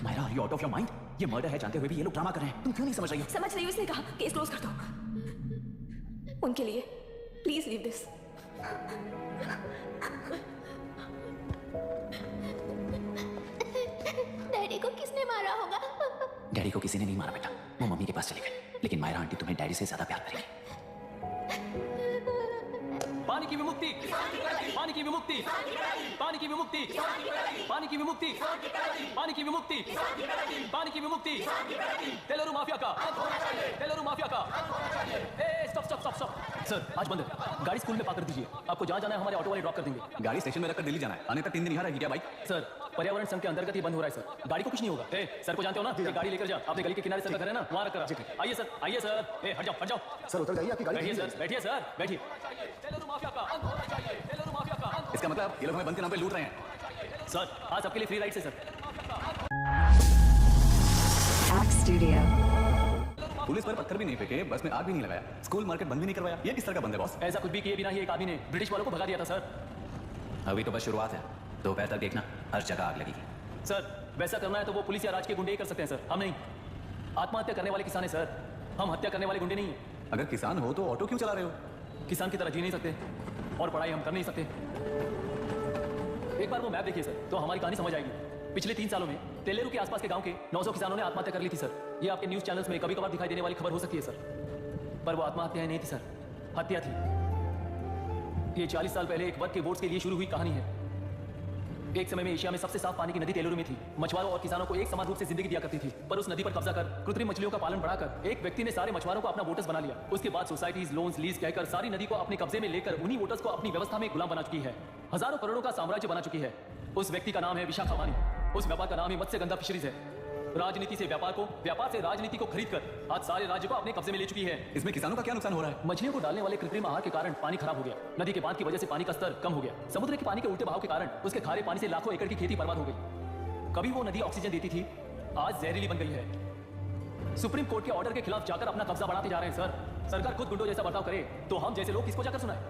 Myra, are you out of your mind? ये मर्डर है जानते हुए भी ये लोग ड्रामा कर रहे हैं। तुम क्यों नहीं समझ रही हो? समझ रही हूँ, इसलिए कहा केस क्लोज कर दो। उनके लिए प्लीज लीव दिस। डैडी को किसने मारा होगा? डैडी को किसी ने नहीं मारा बेटा, वो मम्मी के पास चले गए। लेकिन मायरा आंटी तुम्हें डैडी से ज्यादा प्यार करेंगी। पानी की विमुक्ति, पानी की विमुक्ति, पानी की विमुक्ति, पानी की विमुक्ति, पानी की विमुक्ति, पानी की विमुक्ति, तेलुरु माफिया का, तेलुरु माफिया का। Stop stop stop stop. Sir आज बंद है, गाड़ी स्कूल में पार्क कर दीजिए। आपको जहाँ जाना है हमारे ऑटो वाले ड्रॉप कर देंगे। गाड़ी स्टेशन में रखकर दिल्ली जाना है, आने तक 3 दिन यहाँ रहेगी क्या बाइक? सर पर्यावरण संघ के अंतर्गत ही बंद हो रहा है सर, गाड़ी को कुछ नहीं होगा। सर को जानते हो ना, ये गाड़ी लेकर जा, अपने गली के किनारे सर घर है ना, वहाँ रख कर। आइए सर, आइए सर। हट जाओ हट जाओ सर, उतर जाइए, आपकी गाड़ी बैठिए सर, बैठिए सर, बैठिए। इसका मतलब ये लोग हमें बंद के नाम पे लूट रहे हैं। सर आज सबके लिए फ्री राइड से सर। पुलिस पर पत्थर भी नहीं फेंके, बस में आग भी नहीं लगाया, स्कूल मार्केट बंद भी नहीं करवाया। ये किस तरह का बंद है बॉस? ऐसा कुछ भी किए बिना ही एक आदमी ने ब्रिटिश वालों को भगा दिया था सर। अभी तो बस शुरुआत है, दोपहर तक देखना हर जगह आग लगेगी। सर वैसा करना है तो वो पुलिस या राज के गुंडे ही कर सकते हैं सर, हम नहीं। आत्महत्या करने वाले किसान है सर, हम हत्या करने वाले गुंडे नहीं है। अगर किसान हो तो ऑटो क्यों चला रहे हो? किसान की तरह जी नहीं सकते और पढ़ाई हम कर नहीं सकते। एक बार वो मैप देखिए सर तो हमारी कहानी समझ आएगी। पिछले 3 सालों में तेलेरू के आसपास के गांव के 900 किसानों ने आत्महत्या कर ली थी सर। ये आपके न्यूज चैनल्स में कभी कभार दिखाई देने वाली खबर हो सकती है सर, पर वो आत्महत्या नहीं थी सर, हत्या थी। ये 40 साल पहले एक वर्ग के वोट्स के लिए शुरू हुई कहानी है। एक समय में एशिया में सबसे साफ पानी की नदी तेलुरु में थी। मछुआरों और किसानों को एक समान रूप से जिंदगी दिया करती थी, पर उस नदी पर कब्जा कर कृत्रिम मछलियों का पालन बढ़ाकर एक व्यक्ति ने सारे मछुआरों को अपना वोटर्स बना लिया। उसके बाद सोसाइटीज लोन्स लीज कहकर सारी नदी को अपने कब्जे में लेकर उन्हीं वोटर्स को अपनी व्यवस्था में गुलाम बना चुकी है। हजारों करोड़ों का साम्राज्य बना चुकी है। उस व्यक्ति का नाम है विशाखा मानी, उस व्यापार का नाम है मत्स्यगंधा फिशरीज है। राजनीति से व्यापार को, व्यापार से राजनीति को खरीदकर आज सारे राज्य को अपने कब्जे में ले चुकी है। इसमें किसानों का क्या नुकसान हो रहा है? मछलियों को डालने वाले कृत्रिम आहार के कारण पानी खराब हो गया। नदी के बांध की वजह से पानी का स्तर कम हो गया। समुद्र के पानी के उल्टे बहाव के कारण उसके खारे पानी से लाखों एकड़ की खेती बर्बाद हो गई। कभी वो नदी ऑक्सीजन देती थी, आज जहरीली बन गई है। सुप्रीम कोर्ट के ऑर्डर के खिलाफ जाकर अपना कब्जा बढ़ाते जा रहे हैं सर। सरकार खुद गुंडों जैसा बर्ताव करे तो हम जैसे लोग किसको जाकर सुनाए?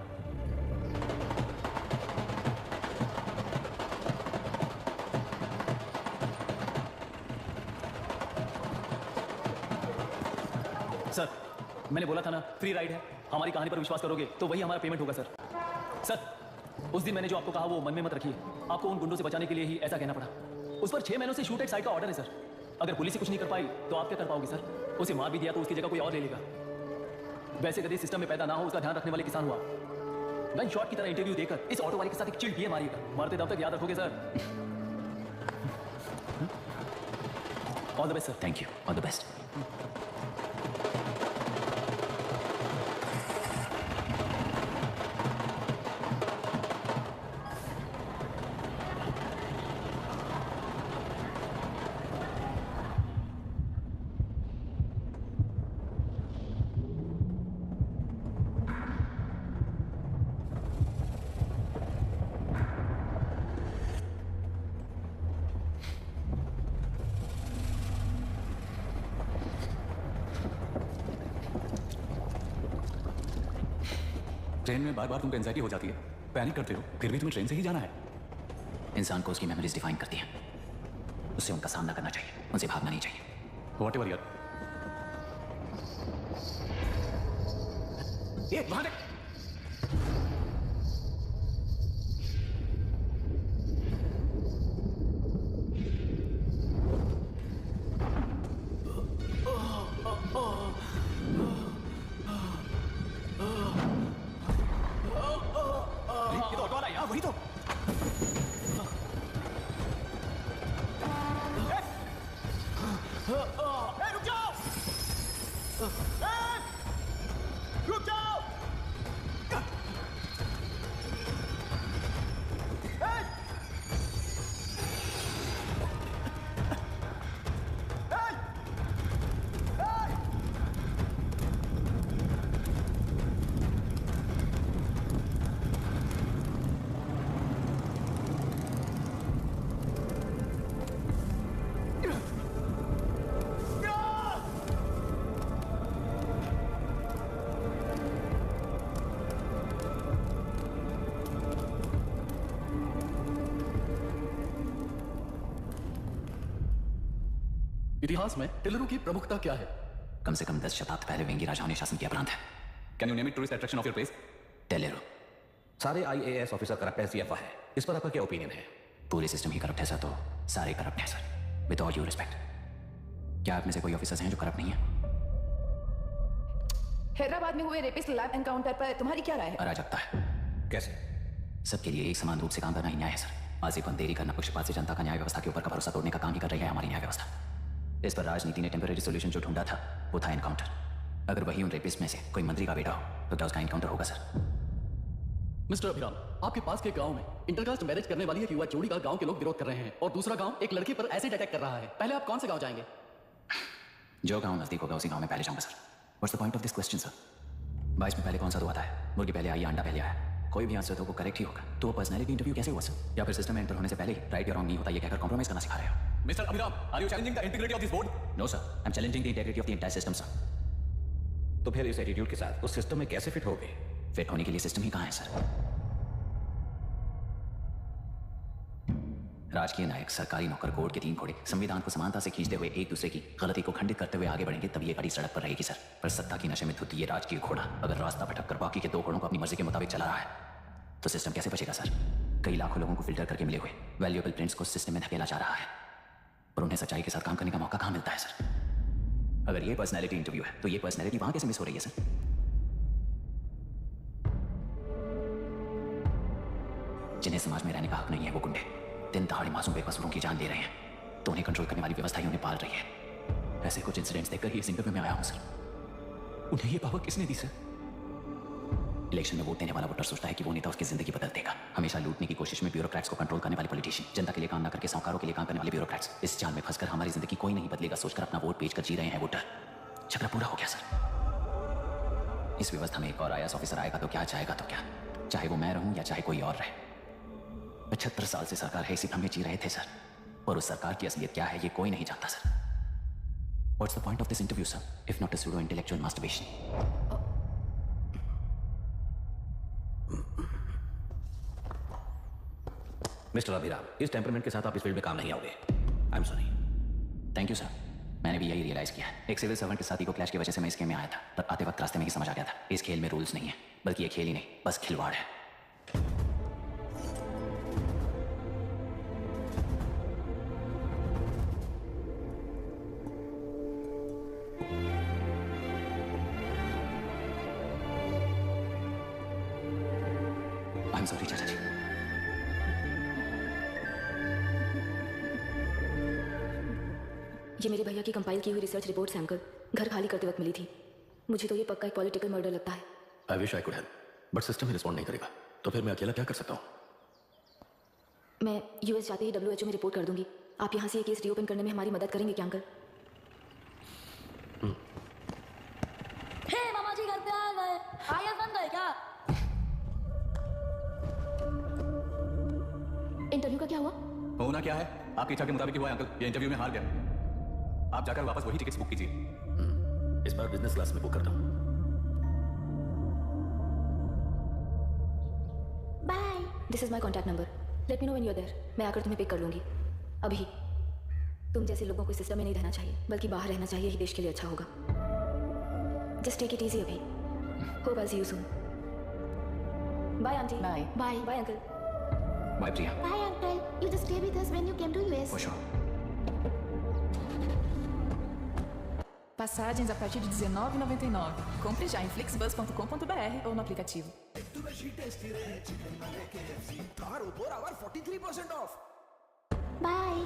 सर मैंने बोला था ना फ्री राइड है, हमारी कहानी पर विश्वास करोगे तो वही हमारा पेमेंट होगा सर। सर उस दिन मैंने जो आपको कहा वो मन में मत रखिए, आपको उन गुंडों से बचाने के लिए ही ऐसा कहना पड़ा। उस पर 6 महीनों से शूट एट साइट का ऑर्डर है सर। अगर पुलिस ही कुछ नहीं कर पाई तो आप क्या कर पाओगे सर? उसे मार भी दिया तो उसकी जगह कोई और ले लेगा। वैसे कभी सिस्टम में पैदा ना हो उसका ध्यान रखने वाले किसान हुआ। गन शॉट की तरह इंटरव्यू देकर इस ऑटो वाले के साथ एक चिल्ड किए मारिएगा, मारते दम तक याद रखोगे sir. All the best sir. Thank you, all the best. Train में बार बार तुमको एंजाइटी हो जाती है, पैनिक करते हो, फिर भी तुम्हें ट्रेन से ही जाना है। इंसान को उसकी मेमोरीज डिफाइन करती हैं, उससे उनका सामना करना चाहिए, उनसे भागना नहीं चाहिए। व्हाटएवर यार। ये वहां देख। वही तो। रुक जाओ, रुक जाओ। इतिहास में टेलरों की प्रमुखता क्या है? कम से कम 10 शताब्दी पहले वेंगी राजाओं ने शासन किया प्रांत है। Can you name it tourist attraction of your place? टेलेरो। सारे IAS ऑफिसर करप्ट है, CFA है। इस पर आपका क्या ओपिनियन है? पूरे सिस्टम ही करप्ट है सर, तो सारे करप्ट हैं sir. With all due respect, क्या आप में से कोई ऑफिसर्स हैं जो करप्ट नहीं है? हैदराबाद में हुए रेपिस्ट लैब एनकाउंटर पर तुम्हारी क्या राय है? अराजकता है। कैसे? सबके लिए एक समान रूप से काम करना ही न्याय है सर। आजीवन देरी करना पक्षपात से जनता का न्याय व्यवस्था के ऊपर का भरोसा तोड़ने का काम ही कर रही है हमारी न्याय व्यवस्था। इस पर राजनीति ने टेम्पररी सोल्यूशन जो ढूंढा था वो था एनकाउंटर। अगर वही उन रेपिस्ट में से कोई मंत्री का बेटा हो तो क्या उसका एनकाउंटर होगा सर? मिस्टर अभिराम, आपके पास के गांव में इंटरकास्ट मैरिज करने वाली एक युवा जोड़ी का गांव के लोग विरोध कर रहे हैं और दूसरा गांव एक लड़की पर एसिड अटैक कर रहा है। पहले आप कौन से गांव जाएंगे? जो गांव नजदीक होगा उसी गांव में पहले जाऊंगा sir. What's the point of this question sir? 22 में पहले कौन सा दो आता है? मुर्गी पहले आई या अंडा पहले आया? कोई भी आंसर तो वो करेक्ट ही होगा। तो वो पर्सनैलिटी इंटरव्यू कैसे हुआ सर? या फिर सिस्टम में एंटर होने से पहले ही राइट या रॉन्ग नहीं होता ये कहकर कॉम्प्रोमाइज करना सिखा रहे हो? Mister Abhiram, are you challenging the integrity of this board? No sir, I am challenging the integrity of the entire system sir. तो फिर इस एटीट्यूड के साथ उस सिस्टम में कैसे फिट होगे? फिट होने के लिए सिस्टम ही कहाँ है सर? राजकीय नायक, सरकारी नौकर, कोर्ट के 3 घोड़े संविधान को समानता से खींचते हुए एक दूसरे की गलती को खंडित करते हुए आगे बढ़ेंगे तभी ये गाड़ी सड़क पर रहेगी सर। पर सत्ता की नशे में धुत ये राजकीय घोड़ा अगर रास्ता भटक कर बाकी के 2 घोड़ों को अपनी मर्जी के मुताबिक चला रहा है तो सिस्टम कैसे बचेगा सर? कई लाखों लोगों को फिल्टर करके मिले हुए वैल्यूएबल प्रिंट्स को सिस्टम में धकेला जा रहा है और उन्हें सच्चाई के साथ काम करने का मौका कहाँ मिलता है सर? अगर ये पर्सनैलिटी इंटरव्यू है तो ये पर्सनैलिटी वहां कैसे मिस हो रही है सर? जिन्हें समाज में रहने का हक नहीं है वो गुंडे दिन दहाड़े मासूम बेकसूरों की जान ले रहे हैं तो उन्हें कंट्रोल करने वाली व्यवस्था ही उन्हें पाल रही है। ऐसे कुछ इंसिडेंट्स देखकर ही इस इंटरव्यू में आया हूं सर। उन्हें ये पावर किसने दी सर? इलेक्शन में वोट देने वाला वोटर सोचता है कि वो नेता उसकी जिंदगी बदल देगा। हमेशा लूटने की कोशिश में ब्यूरोक्रेट्स को कंट्रोल करने वाले पॉलिटिशियन, जनता के लिए काम न करके साहूकारों के लिए काम करने वाले ब्यूरोक्रेट्स, इस जाल में फंसकर हमारी जिंदगी कोई नहीं बदलेगा सोचकर अपना वोट बेचकर जी रहे हैं वोटर। झगड़ा पूरा हो गया सर। इस व्यवस्था में एक और IAS ऑफिसर आएगा तो क्या, जाएगा तो क्या, चाहे वो मैं रहूं या चाहे कोई और रहे। 75 साल से सरकार है इसी भ्रम में जी रहे थे सर, और उस सरकार की असलियत क्या है ये कोई नहीं जानता sir. What's the point of this interview, sir, if not a pseudo-intellectual masturbation? Mister Abhiram, इस टेम्परमेंट के साथ आप इस फील्ड में काम नहीं आओगे। आई am sorry. Thank you sir, मैंने भी यही रियलाइज किया। एक सिविल सर्वेंट के साथ इको क्लैश की वजह से मैं इस गेम में आया था, पर आते वक्त रास्ते में ही समझ आ गया था इस खेल में रूल्स नहीं है, बल्कि ये खेल ही नहीं बस खिलवाड़ है। आई एम सॉरी चाचा जी। ये मेरे भैया की कंपाइल की हुई रिसर्च रिपोर्ट है अंकल, घर खाली करते वक्त मिली थी। मुझे तो ये पक्का एक पॉलिटिकल मर्डर लगता है। I wish I could help, but system he respond नहीं करेगा, तो फिर मैं अकेला क्या कर सकता हूँ? मैं US जाते ही WHO में रिपोर्ट कर दूंगी। आप यहाँ से ये केस रीओपन करने में हमारी मदद करेंगे क्या अंकल? हे मामा जी घर पे आ गए। IAS बन गए क्या? इंटरव्यू का क्या हुआ? होना क्या है, आपकी इच्छा के मुताबिक ही हुआ है अंकल। ये इंटरव्यू में हार गया। आप जाकर वापस वही टिकट्स बुक कीजिए। इस बार बिजनेस क्लास में बुक करता हूँ। Bye. This is my contact number, let me know when you are there. मैं आकर तुम्हें पिक कर लूंगी। अभी तुम जैसे लोगों को सिस्टम में नहीं रहना चाहिए, बल्कि बाहर रहना चाहिए, ही देश के लिए अच्छा होगा। जस्ट टेक इट इजी अभी। Hope I see you soon. Bye aunty. Bye bye bye uncle. Bye Priya. Bye, uncle. You just stay with us when you came to US. For sure. Passagens a partir de R$19,99. Compre já em flixbus.com.br ou no aplicativo. Bye.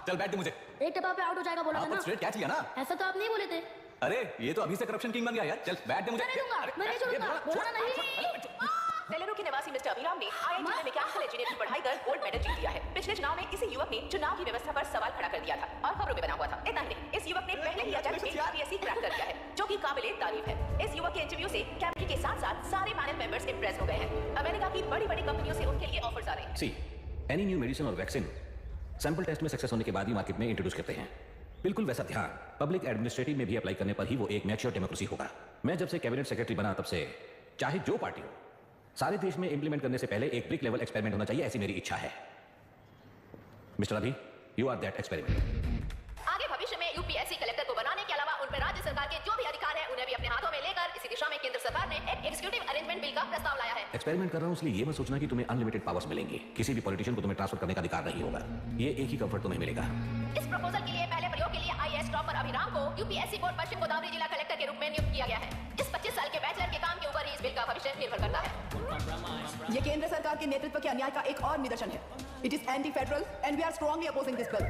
चल बैठ दे मुझे। एक टपा पे out हो जाएगा बोला था आपको ना। स्ट्रेट कैच लिया ना। ऐसा तो आप नहीं बोले थे। अरे ये तो अभी से करप्शन किंग बन गया यार। चल बैठ दे मुझे। मैं नहीं दूंगा, मैं नहीं छोड़ूंगा, बोला ना नहीं। टेलरों के निवासी मिस्टर अभिराम ने IIT में मैकेनिकल इंजीनियरिंग पढ़ाई कर गोल्ड मेडल जीत लिया है। पिछले चुनाव में इसी युवक ने चुनाव की व्यवस्था पर सवाल खड़ा कर दिया था और खबरों में बना हुआ था। इतना ही नहीं, इस युवक ने पहले ही अटेम्प्ट में RPSC क्रैक कर दिया है, जो कि काबिले तारीफ है। इस युवक के इंटरव्यू से कैबिनेट के साथ साथ सारे पैनल मेंबर्स इंप्रेस हो गए हैं। अमेरिका की बड़ी-बड़ी कंपनियों से उनके लिए ऑफर्स आ रहे हैं। सी, एनी न्यू मेडिसिन और वैक्सीन सैंपल टेस्ट में सक्सेस होने के बाद ही मार्केट में इंट्रोड्यूस करते हैं। बिल्कुल वैसा ध्यान पब्लिक एडमिनिस्ट्रेटिव में भी अप्लाई करने पर ही वो एक मैच्योर डेमोक्रेसी होगा। मैं जब से कैबिनेट सेक्रेटरी बना तब से चाहे जो पार्टी हो, सारे देश में इंप्लीमेंट करने से पहले एक ब्रिक लेवल एक्सपेरिमेंट होना चाहिए, ऐसी मेरी इच्छा है। मिस्टर अभी, यू आर दैट एक्सपेरिमेंट। आगे भविष्य में यूपीएससी कलेक्टर को बनाने के अलावा उन पर राज्य सरकार के जो भी अधिकार है उन्हें भी अपने हाथों में लेकर इसी दिशा में केंद्र सरकार ने एक एग्जीक्यूटिव अरेंजमेंट बिल का प्रस्ताव लाया है। एक्सपेरिमेंट कर रहा हूं इसलिए ये मत सोचना कि तुम्हें अनलिमिटेड पावर्स मिलेंगे। किसी भी पॉलिटिशियन को तुम्हें ट्रांसफर करने का अधिकार नहीं होगा। ये एक ही कंफर्ट तुम्हें मिलेगा। इस प्रपोजल के लिए पहले प्रयोग के लिए आईएएस टॉपर अभिराम को यूपीएससी बोर्ड पश्चिम गोदावरी जिला कलेक्टर के रूप में नियुक्त किया गया है। इस 25 साल के बैचलर के काम के ऊपर ही इस बिल का भविष्य निर्भर करता है। ये केंद्र सरकार के नेतृत्व के अन्याय का एक और निदर्शन है। It is anti federal and we are strongly opposing this bill.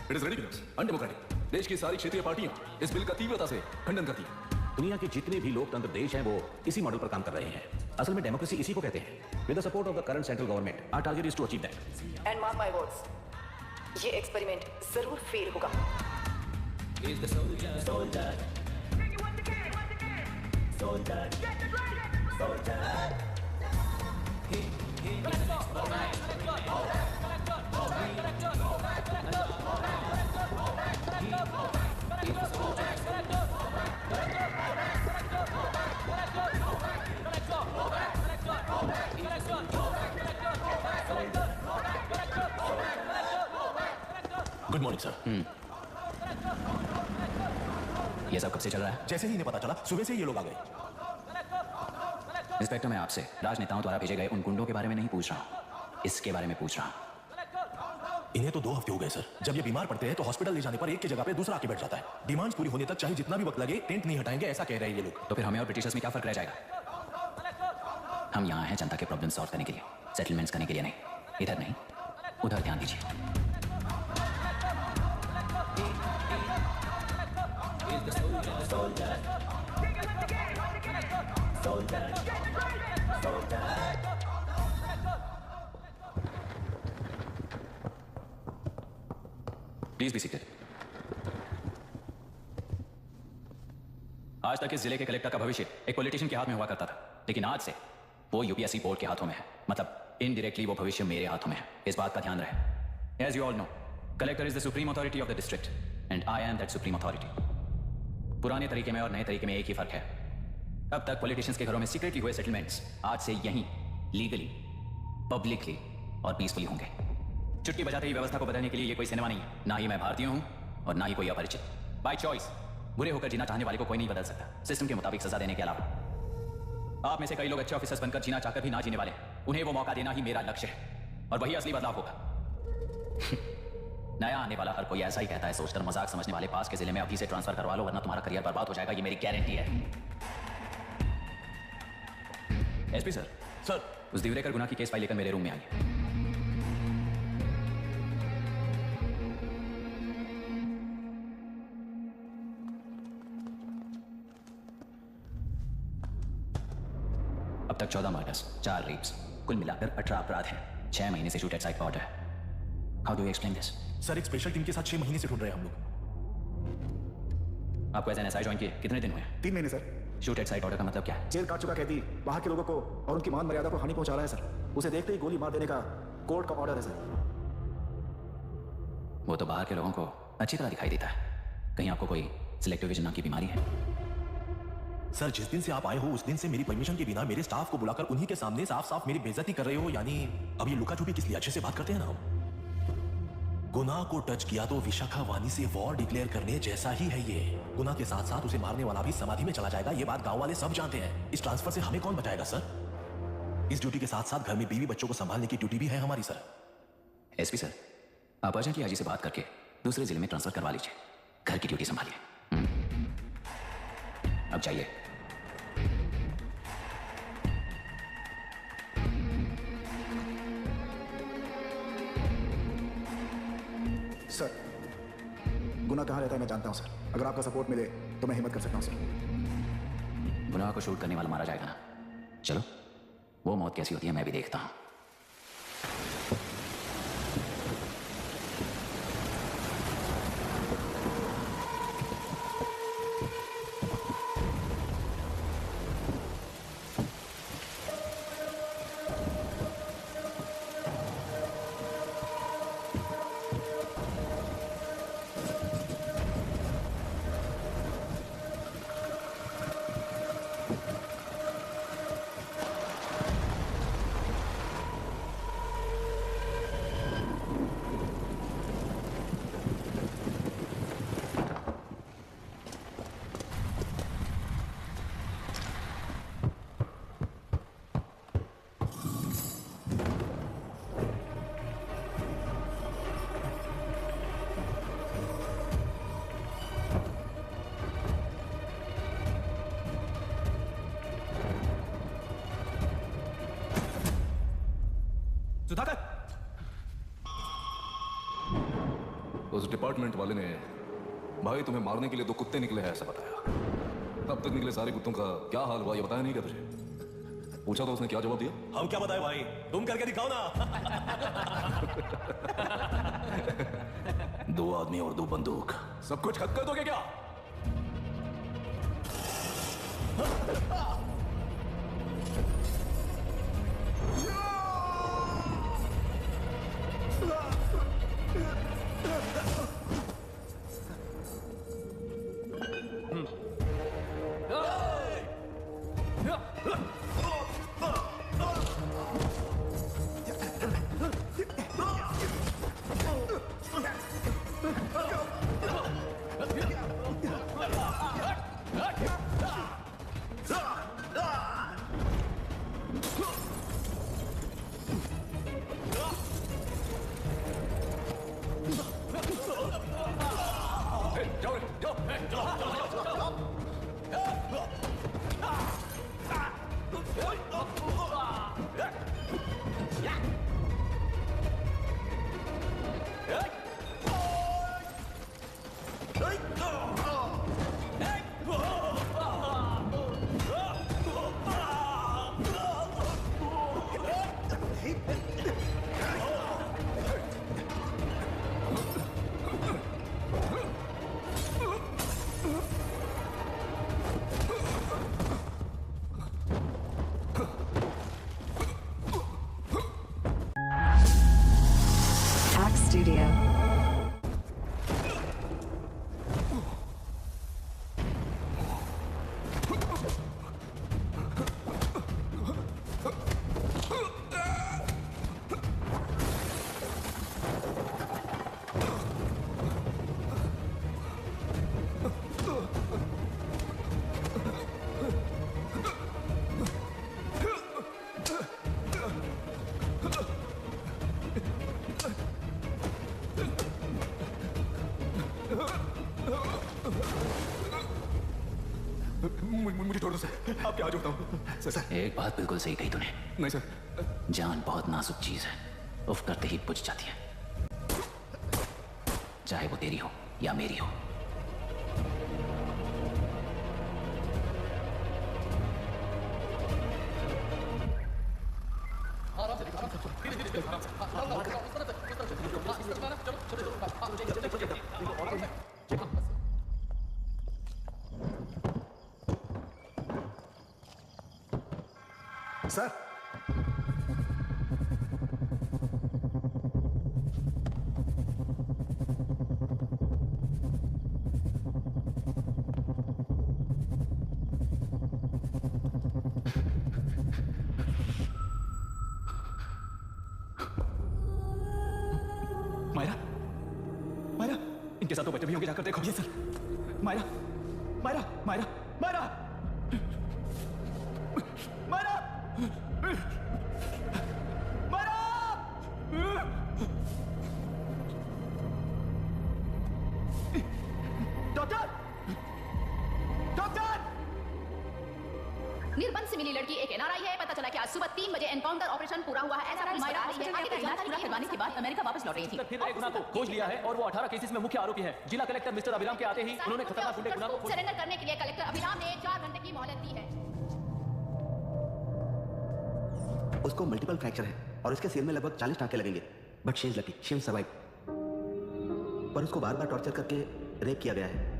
It is ridiculous, undemocratic. देश की सारी क्षेत्रीय पार्टियां इस बिल का तीव्रता से खंडन करती हैं। दुनिया के जितने भी लोकतंत्र देश हैं वो इसी मॉडल पर काम कर रहे हैं। असल में डेमोक्रेसी इसी को कहते हैं। With the support of the current central government our target is to achieve that. And mark my words, ये एक्सपेरिमेंट जरूर फेल होगा। Good morning sir. ये सब कब से चल रहा है? जैसे ही इन्हें पता चला सुबह से ये लोग आ गए। इंस्पेक्टर, मैं आपसे राजनेताओं द्वारा भेजे गए उन गुंडों के बारे में नहीं पूछ रहा हूं, इसके बारे में पूछ रहा हूं। इन्हें तो 2 हफ्ते हो गए सर। जब ये बीमार पड़ते हैं तो हॉस्पिटल ले जाने पर एक की जगह पे दूसरा आके बैठ जाता है। डिमांड्स पूरी होने तक चाहे जितना भी वक्त लगे टेंट नहीं हटाएंगे, ऐसा कह रहे हैं ये लोग। तो फिर हमें और ब्रिटिशर्स में क्या फर्क रह जाएगा? हम यहाँ हैं जनता के प्रॉब्लम सॉल्व करने के लिए, सेटलमेंट्स करने के लिए नहीं। इधर नहीं, उधर ध्यान दीजिए। Please be seated. आज तक इस जिले के कलेक्टर का भविष्य एक पॉलिटिशियन के हाथ में हुआ करता था, लेकिन आज से वो यूपीएससी बोर्ड के हाथों में है। मतलब इनडायरेक्टली वो भविष्य मेरे हाथों में है। इस बात का ध्यान रहे। As you all know, collector is the supreme authority of the district and I am that supreme authority. पुराने तरीके में और नए तरीके में एक ही फर्क है। अब तक पॉलिटिशियंस के घरों में सीक्रेटली हुए सेटलमेंट्स आज से यहीं लीगली, पब्लिकली और पीसफुली होंगे। चुटकी बजाते ही व्यवस्था को बदलने के लिए ये कोई सिनेमा नहीं है। ना ही मैं भारतीय हूं और ना ही कोई अपरिचित। बाय चॉइस बुरे होकर जीना चाहने वाले को कोई नहीं बदल सकता, सिस्टम के मुताबिक सजा देने के अलावा। आप में से कई लोग अच्छे ऑफिसर्स बनकर जीना चाहकर भी ना जीने वाले हैं। उन्हें वो मौका देना ही मेरा लक्ष्य है और वही असली बदलाव होगा। नया आने वाला हर कोई ऐसा ही कहता है, सोचकर मजाक समझने वाले पास के जिले में अभी से ट्रांसफर करवा लो वरना तुम्हारा करियर बर्बाद हो जाएगा, ये मेरी गारंटी है। एसपी सर, उस दिवरेकर गुना की केस फाइल लेकर मेरे रूम में आइए। अब तक 14 मर्डर्स, 4 रेप्स, कुल मिलाकर 18 अपराध हैं। 6 महीने से शूट एट साइट का ऑर्डर है। How do you explain this? Sir, एक स्पेशल टीम के साथ 6 महीने से ढूंढ रहे हैं हम लोग। आपको एज एन एसआई ज्वाइन किए कितने दिन हुए? 3 महीने sir. Shoot at site order का मतलब क्या है? जेल काट चुका कैदी वहां के लोगों को और उनकी मान मर्यादा को हानि पहुंचा रहा है सर। उसे देखते ही गोली मार देने का कोर्ट का ऑर्डर है सर। वो तो बाहर के लोगों को अच्छी तरह दिखाई देता है। कहीं आपको कोई सिलेक्टिव विजन नाम की बीमारी है? सर, जिस दिन से आप आए हो उस दिन से मेरी परमिशन के बिना मेरे स्टाफ को बुलाकर उन्हीं के सामने साफ साफ मेरी बेइज्जती कर रहे हो। यानी अब ये लुका छुपी किस लिए? अच्छे से बात करते हैं ना हम। गुनाह को टच किया तो विशाखा वानी से वॉर डिक्लेयर करने जैसा ही है ये। गुनाह के साथ साथ उसे मारने वाला भी समाधि में चला जाएगा। ये बात गांव वाले सब जानते हैं। इस ट्रांसफर से हमें कौन बचाएगा सर? इस ड्यूटी के साथ साथ घर में बीवी बच्चों को संभालने की ड्यूटी भी है हमारी सर। एसपी सर, आप अर्जेंटली आजी से बात करके दूसरे जिले में ट्रांसफर करवा लीजिए। घर की ड्यूटी संभालिए। अब जाइए। सर, गुना कहाँ रहता है मैं जानता हूं सर। अगर आपका सपोर्ट मिले तो मैं हिम्मत कर सकता हूं सर। गुनाह को शूट करने वाला मारा जाएगा ना? चलो, वो मौत कैसी होती है मैं भी देखता हूं। सुधाकर! उस डिपार्टमेंट वाले ने भाई तुम्हें मारने के लिए 2 कुत्ते निकले हैं ऐसा बताया। अब तक निकले सारे कुत्तों का क्या हाल हुआ ये बताया नहीं क्या तुझे? पूछा तो उसने क्या जवाब दिया? हम क्या बताए भाई, तुम करके दिखाओ ना। 2 आदमी और 2 बंदूक, सब कुछ खत्म कर दोगे क्या? Studio. मुझे छोड़ दो सर, आपके हाथ जोड़ता हूँ सर। एक बात बिल्कुल सही कही तूने। नहीं सर। जान बहुत नाजुक चीज है, उफ करते ही बुझ जाती है, चाहे वो तेरी हो या मेरी हो। सर, मायरा, मायरा, इनके साथ तो बच्चे भी होंगे, जाकर देखो। ये sir, Myra, Myra, Myra, Myra, Myra, Myra, doctor, doctor! निर्बंध से मिली लड़की एक एनआरआई है। पता चला कि आज सुबह 3 बजे एनकाउंटर ऑपरेशन पूरा हुआ है। ऐसा मायरा आ रही है। आगे की जानकारी पूरा करवाने के बाद अमेरिका वापस लौट रही थी। फिर एक गुना को खोज लिया है और वो 18 केसेस में मुख्य आरोपी है। जिला कलेक्टर मिस्टर अभिराम के आते ही उन्होंने खतरनाक गुंडे गुना को सरेंडर करने के लिए कलेक्टर अभिराम ने 4 घंटे की मोहलत दी है। उसको मल्टीपल फ्रैक्चर है और उसके सिर में लगभग 40 टांके लगेंगे, but she is lucky, she will survive. पर उसको बार-बार टॉर्चर करके रेप किया गया है।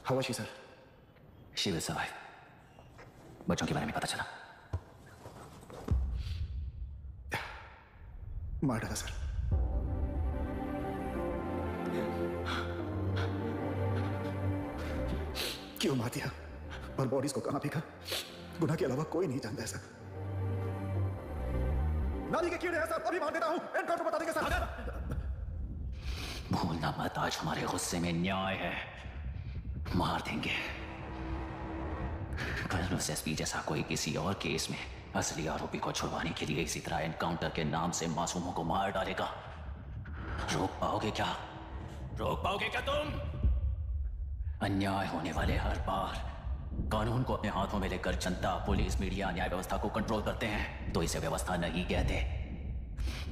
How was she, sir? She will survive. बच्चों के बारे में पता चला? मार डाला सर। क्यों मार दिया और बॉडीज को कहां फेंका? गुनाह के अलावा कोई नहीं जानता है सर। नाली के कीड़े हैं सर, अभी मार देता हूं, एनकाउंटर बता देंगे सर। भूलना मत, आज हमारे गुस्से में न्याय है, मार देंगे। कर्नल एसपी जैसा कोई किसी और केस में असली आरोपी को छुड़वाने के लिए इसी तरह एनकाउंटर के नाम से मासूमों को मार डालेगा। रोक पाओगे क्या? रोक पाओगे क्या तुम? अन्याय होने वाले हर बार कानून को अपने हाथों में लेकर जनता, पुलिस, मीडिया, न्याय व्यवस्था को कंट्रोल करते हैं तो इसे व्यवस्था नहीं कहते।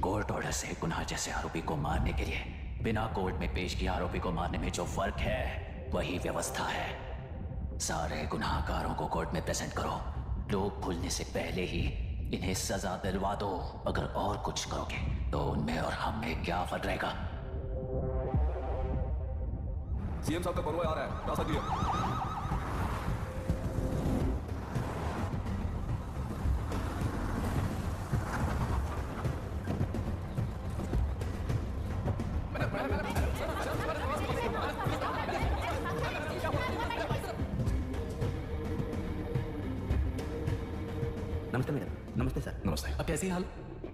कोर्ट ऑर्डर से गुनाह जैसे आरोपी को मारने के लिए बिना कोर्ट में पेश किए आरोपी को मारने में जो फर्क है वही व्यवस्था है। सारे गुनाहगारों को कोर्ट में प्रेजेंट करो, लोग भूलने से पहले ही इन्हें सजा दिलवा दो। अगर और कुछ करोगे तो उनमें और हम में क्या फर्क रहेगा? सीएम साहब का कॉन्वॉय आ रहा है, रास्ता क्लियर। नमस्ते मैडम। नमस्ते सर। नमस्ते। अब कैसी हाल?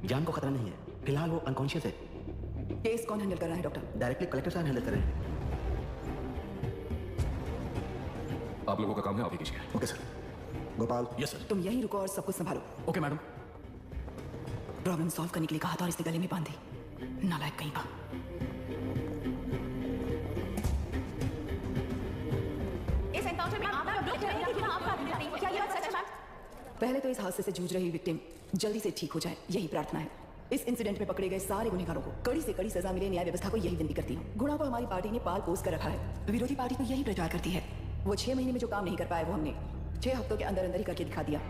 जान को खतरा नहीं है, फिलहाल वो अनकॉन्शियस है। केस कौन हैंडल कर रहा है डॉक्टर? डायरेक्टली कलेक्टर साहब हैंडल कर रहे हैं। आप लोगों का काम है, आप ही कीजिए। Okay sir. Gopal. Yes sir. तुम यहीं रुको और सब कुछ संभालो। Okay madam. प्रॉब्लम सॉल्व करने के लिए कहा था और इसने गले में बांधी। नालायक कहीं का। इस एनकाउंटर में आप लोग कह रहे हैं कि आपका नहीं, क्या ये बात सच है मैम? पहले तो इस हादसे से जूझ रही विक्टिम जल्दी से ठीक हो जाए, यही प्रार्थना है। इस इंसिडेंट में पकड़े गए सारे गुनहगारों को कड़ी से कड़ी सजा मिले, न्याय व्यवस्था को यही विनती करती हूँ। गुणा को हमारी पार्टी ने पाल पोस कर रखा है, विरोधी पार्टी तो यही प्रचार करती है। वो 6 महीने में जो काम नहीं कर पाए वो हमने 6 हफ्तों के अंदर अंदर ही करके दिखा दिया।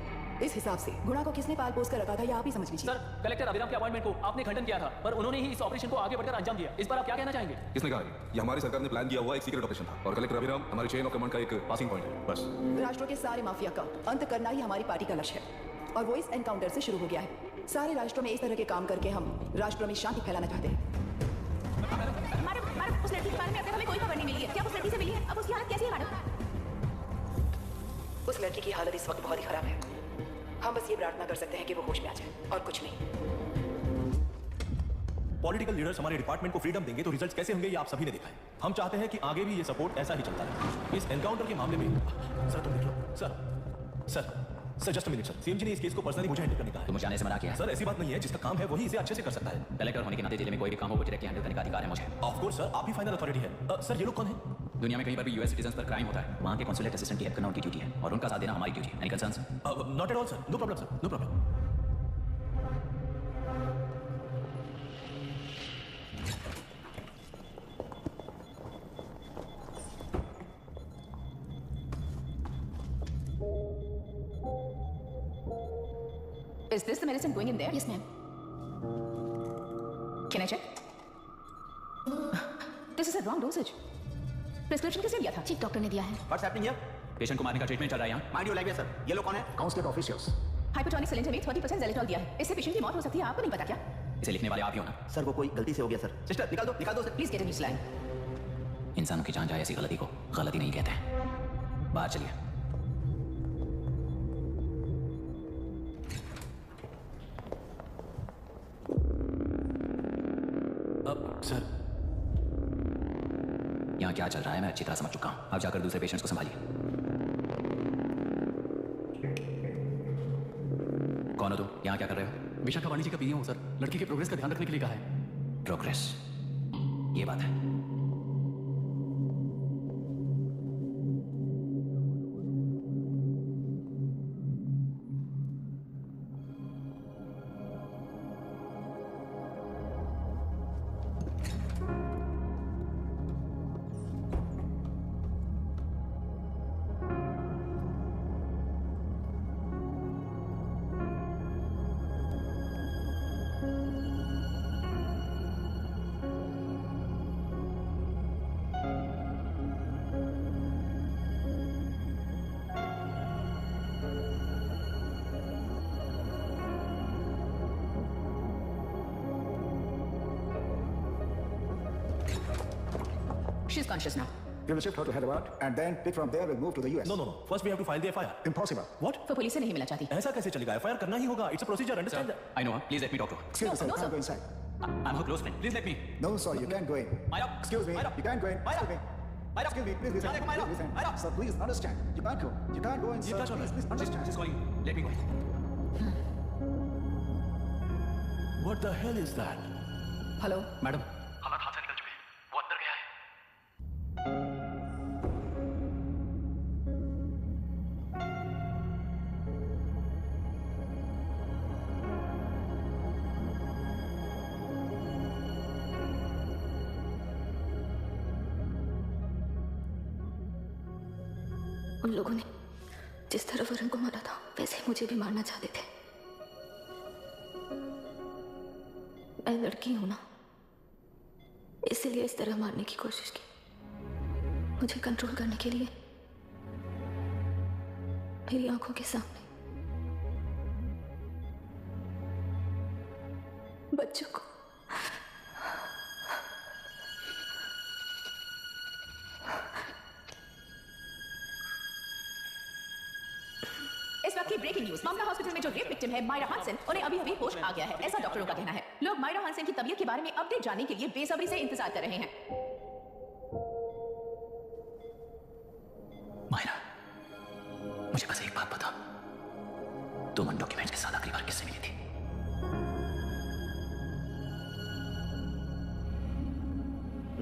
इस हिसाब से गुणा को किसने पाल पोस कर रखा था ये आप ही समझ लीजिए। सर, कलेक्टर अभिराम के अपॉइंटमेंट को आपने खंडन किया था, पर उन्होंने ही इस ऑपरेशन को आगे बढ़कर अंजाम दिया। इस पर आप क्या कहना चाहेंगे? किसने कहा? ये हमारी सरकार ने प्लान किया हुआ एक सीक्रेट ऑपरेशन था और कलेक्टर अभिराम हमारी चेन ऑफ कमांड का एक पासिंग पॉइंट है, बस। राष्ट्रों के सारे माफिया का अंत करना ही हमारी पार्टी का लक्ष्य है और वो इस एनकाउंटर से शुरू हो गया है। सारे राष्ट्रों में इस तरह के काम करके हम राष्ट्रों में शांति फैलाना चाहते हैं। मैडम, उस लड़की के बारे में अब तक हमें कोई खबर नहीं मिली है। क्या उस लड़की से मिली है? अब उसकी हालत कैसी है मैडम? उस लड़की की हालत इस वक्त बहुत ही खराब है। हम बस ये प्रार्थना कर सकते हैं कि वो होश में आ जाए और कुछ नहीं। पॉलिटिकल लीडर्स हमारे डिपार्टमेंट को फ्रीडम देंगे तो रिजल्ट्स कैसे होंगे ये आप सभी ने देखा है। हम चाहते हैं कि आगे भी ये सपोर्ट ऐसा ही चलता रहे। इस एनकाउंटर के मामले में सर तुम देख लो। Sir just a minute sir. CM ji ने इस केस को पर्सनली मुझे हैंडल करने का है। तुम जाने से मना किया है? सर ऐसी बात नहीं है, जिसका काम है वही इसे अच्छे से कर सकता है। कलेक्टर होने के नाते जिले में कोई भी काम हो वो डायरेक्टली हैंडल करने का अधिकार है मुझे। ऑफ कोर्स सर, आप ही फाइनल अथॉरिटी है। सर ये लोग कौन है? दुनिया में कहीं पर भी यूएस सिटीजन पर क्राइम होता है, वहां के कॉन्सुलेट असिस्टेंट की हेल्प करना उनकी ड्यूटी है और उनका साथ देना हमारी ड्यूटी है। Any concerns? Not at all sir, no problem sir, no problem. Is this the medicine going in there? Yes, ma'am. Can I check? This is a wrong dosage. Prescription किसने दिया था? चीफ डॉक्टर ने दिया है। What's happening here? Patient को मारने का treatment चल रहा है यहाँ। Mind you like sir. ये लोग कौन है? Council officials. हाइपोटोनिक सिलेंडर में 30% ज़ेलेटॉल दिया है। इससे पेशेंट की मौत हो सकती है, आपको नहीं पता क्या? इसे लिखने वाले आप ही हो ना? सर वो कोई गलती से हो गया सर। सिस्टर निकाल दो sir. Please get a new slide. इंसानों की जान जाए ऐसी गलती को गलती नहीं कहते हैं। बाहर चलिए। अब सर यहाँ क्या चल रहा है मैं अच्छी तरह समझ चुका हूँ। आप जाकर दूसरे पेशेंट्स को संभालिए। कौन हो तुम? यहाँ क्या कर रहे हो? विशाखा वाणी जी का पीए हूँ सर। लड़की के प्रोग्रेस का ध्यान रखने के लिए कहा है। प्रोग्रेस, ये बात है। She's conscious now. We will shift her to Hyderabad and then pick from there. We'll move to the US. No. First we have to file the FIR. Impossible. What? वो पुलिस से नहीं मिलना चाहती। ऐसा कैसे चलेगा? FIR करना ही होगा। It's a procedure. Understand that? I know. Please let me talk to her. Excuse me, sir. no, Can't sir. go inside. I'm her close friend. Please let me. No, sir. You can't go in. Myra. Excuse me. Myra. You can't go in. Myra. Excuse me. Excuse me, please listen. Please listen. Sir, please understand. You can't go. You can't go inside. Please understand. She's calling you. Let me go. What the hell is that? Hello madam हालात हाथ से निकल चुके हैं। वो अंदर गया है। उन लोगों ने जिस तरह वरुण को मारा था वैसे ही मुझे भी मारना चाहते थे। मैं लड़की हूं ना, इसीलिए इस तरह मारने की कोशिश की। मुझे कंट्रोल करने के लिए मेरी आंखों के सामने बच्चों को इस वक्त की ब्रेकिंग न्यूज, मामला हॉस्पिटल में जो रेप विक्टिम है मायरा हानसन, उन्हें अभी अभी होश आ गया है, ऐसा डॉक्टरों का कहना है। लोग मायरा हानसन की तबीयत के बारे में अपडेट जानने के लिए बेसब्री से इंतजार कर रहे हैं। मायरा, मुझे बस एक बात बता, तुम उन डॉक्यूमेंट्स के साथ आखिरी बार किससे मिली थी?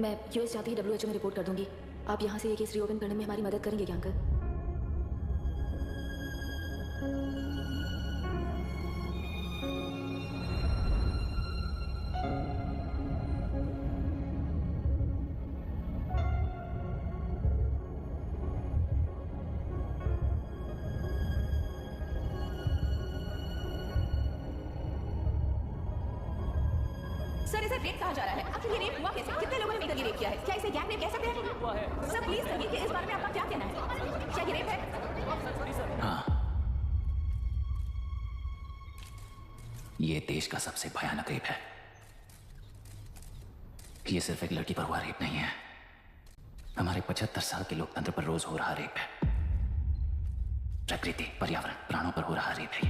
मैं यूएस जाते ही WHO में रिपोर्ट कर दूंगी। आप यहाँ से ये केस रीओपन करने में हमारी मदद करेंगे क्या अंकल? सर, इसे रेप कहा जा रहा है। आखिर ये रेप हुआ कैसे? कितने लोगों ने मिलकर ये रेप किया है? क्या इसे गैंग रेप कह सकते हैं? सर प्लीज कहिए कि इस बारे में आपका क्या कहना है? क्या ये रेप है? हाँ, ये देश का सबसे भयानक रेप है। ये सिर्फ एक लड़की पर हुआ रेप नहीं है, हमारे 75 साल के लोकतंत्र पर रोज हो रहा रेप है। प्रकृति, पर्यावरण, प्राणों पर हो रहा रेप है।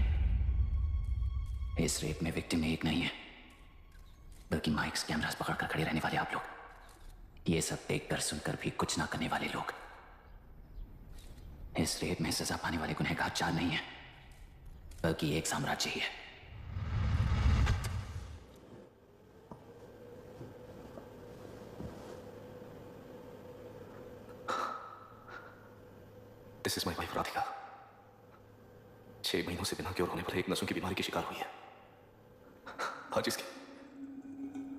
इस रेप में विक्टिम एक नहीं है, बल्कि माइक्स, कैमरास पकड़कर खड़े रहने वाले आप लोग, ये सब देखकर सुनकर भी कुछ ना करने वाले लोग। इस रेप में सजा पाने वाले गुनहगार 4 नहीं है, बल्कि एक साम्राज्य ही है। This is my wife Radhika. 6 महीनों से बिना क्योर होने पर एक नसों की बीमारी की शिकार हुई है। आज इसकी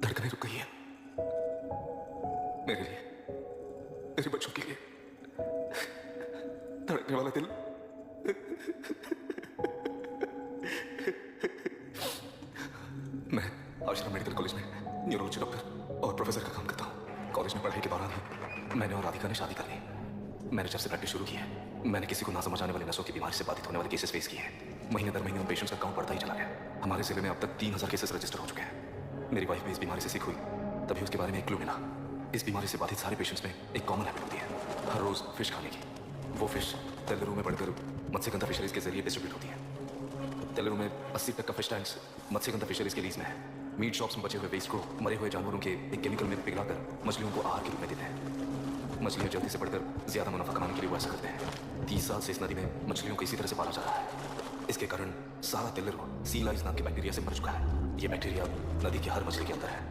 धड़कनें रुक गई है। मेरे लिए, मेरे बच्चों के लिए धड़कने वाला दिल मैं आश्रम मेडिकल कॉलेज में न्यूरोलॉजी डॉक्टर और प्रोफेसर का काम करता हूँ। कॉलेज में पढ़ाई के दौरान ही मैंने और राधिका ने शादी कर ली। मैंने जब से प्रैक्टिस शुरू की है, मैंने किसी को ना समझ आने वाली नसों की बीमारी से बाधित होने वाले केसेस फेस किए हैं। महीने दर महीने उन पेशेंट्स का काउंट बढ़ता ही चला गया। हमारे जिले में अब तक 3000 केसेस रजिस्टर हो चुके हैं। मेरी वाइफ भी इस बीमारी से सिक हुई, तभी उसके बारे में एक क्लू मिला। इस बीमारी से बाधित सारे पेशेंट्स में एक कॉमन हैबिट होती है, हर रोज फिश खाने की। वो फिश तेलुरु में बढ़कर मत्स्यगंधा फिशरीज के जरिए डिस्ट्रीब्यूट होती है। तेलुरु में 80% का फिश टैंक्स मत्स्यगंधा फिशरीज के लीज में है। मीट शॉप्स में बचे हुए वेस्ट को मरे हुए जानवरों के एक केमिकल में पिघलाकर मछलियों को आहार के रूप में देते हैं। मछलियां जल्दी से बढ़कर ज्यादा मुनाफा कमाने के लिए वो ऐसा करते हैं। 30 साल से इस नदी में मछलियों को इसी तरह से पाला जा रहा है। इसके कारण सारा तेलुरु सी लाइस नाम के बैक्टीरिया से मर चुका है। ये बैक्टीरिया नदी की हर मछली के अंदर है।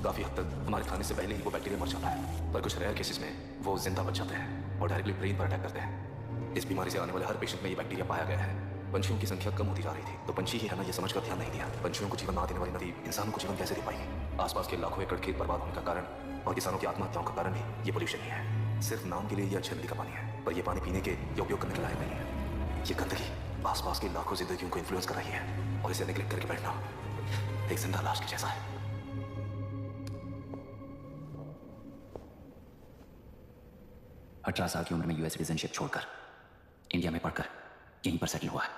काफी हद तक हमारे खाने से पहले ही वो बैक्टीरिया मर जाता है, पर कुछ रेयर केसेस में वो जिंदा बच जाते हैं और डायरेक्टली ब्रेन पर अटैक करते हैं। इस बीमारी से आने वाले हर पेशेंट में ये बैक्टीरिया पाया गया है। पंछियों की संख्या कम होती जा रही थी, तो पंछी ही है ना, ये समझकर ध्यान नहीं दिया। पंछियों को जीवन ना देने वाली नदी इंसानों को जीवन कैसे दे पाएगी? आसपास के लाखों एकड़ खेत बर्बाद होने का कारण और किसानों की आत्महत्याओं का कारण भी ये पोल्यूशन ही है। सिर्फ नाम के लिए ये अच्छे नदी का पानी है, पर ये पानी पीने के या उपयोग करने के लायक नहीं है। ये गंदगी आसपास की लाखों जिंदगियों को इन्फ्लुएंस कर रही है और इसे नेग्लेक्ट करके बैठना एक जिंदा लाश के जैसा है। 18 साल की उम्र में यूएस सिटीजनशिप छोड़कर इंडिया में पढ़कर यहीं पर सेटल हुआ है।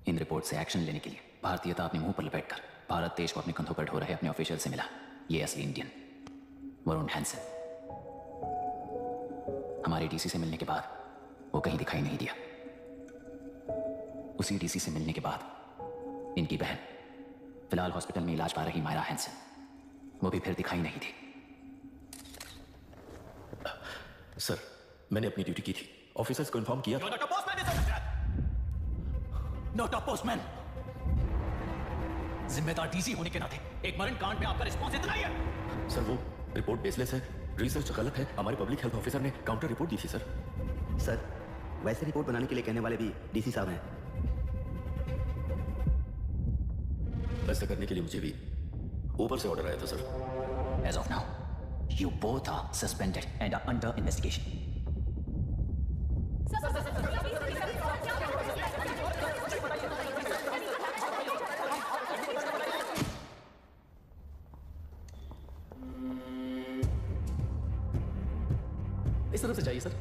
इन रिपोर्ट से एक्शन लेने के लिए भारतीयता अपने मुंह पर लपेटकर भारत देश को अपने कंधों पर ढो रहे अपने ऑफिशियल से मिला ये असली इंडियन वरुण हैंसन। हमारे डीसी से मिलने के बाद वो कहीं दिखाई नहीं दिया। उसी डीसी से मिलने के बाद इनकी बहन फिलहाल हॉस्पिटल में इलाज पा रही मायरा हैंसन, वो भी फिर दिखाई नहीं दी। सर, मैंने अपनी ड्यूटी की थी, ऑफिसर्स को इन्फॉर्म किया था। Not a postman. जिम्मेदार डीसी होने के नाते एक मरण कांड में आपका रिस्पॉन्स इतना ही है। सर, वो रिपोर्ट बेसलेस है, रिसर्च गलत है। हमारे पब्लिक हेल्थ ऑफिसर ने काउंटर रिपोर्ट दी थी सर। सर, वैसे रिपोर्ट बनाने के लिए कहने वाले भी डीसी साहब हैं। ऐसा करने के लिए मुझे भी ऊपर से ऑर्डर आया था sir. As of now, you both are suspended and are under investigation. इस तरफ से चाहिए सर।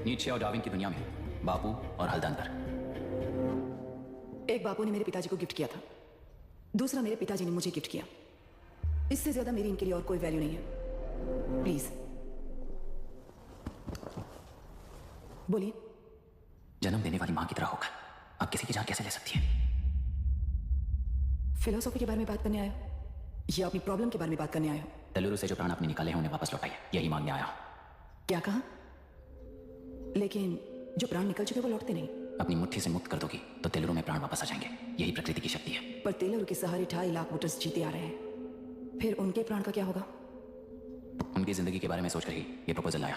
नीचे और डार्विन की दुनिया में बापू और हल्दंतर। एक बापू ने मेरे पिताजी को गिफ्ट किया था, दूसरा मेरे पिताजी ने मुझे गिफ्ट किया। इससे ज्यादा मेरी इनके लिए और कोई वैल्यू नहीं है। प्लीज बोलिए। जन्म देने वाली मां की तरह होकर आप किसी की जान कैसे ले सकती हैं? फिलोसॉफी के बारे में बात करने आए हो या अपनी प्रॉब्लम के बारे में बात करने आए हो? तेलुरु से जो प्राण आपने निकाले हैं उन्हें वापस लौटाइए, यही मांगने आया हूं। क्या कहा? लेकिन जो प्राण निकल चुके वो लौटते नहीं। अपनी मुट्ठी से मुक्त कर दोगी तो तेलुरु में प्राण वापस आ जाएंगे, यही प्रकृति की शक्ति है। पर तेलुरु के सहारे 2.5 लाख वोटर्स जीते आ रहे हैं, फिर उनके प्राण का क्या होगा? उनकी जिंदगी के बारे में सोचकर ही ये प्रपोजल लाया।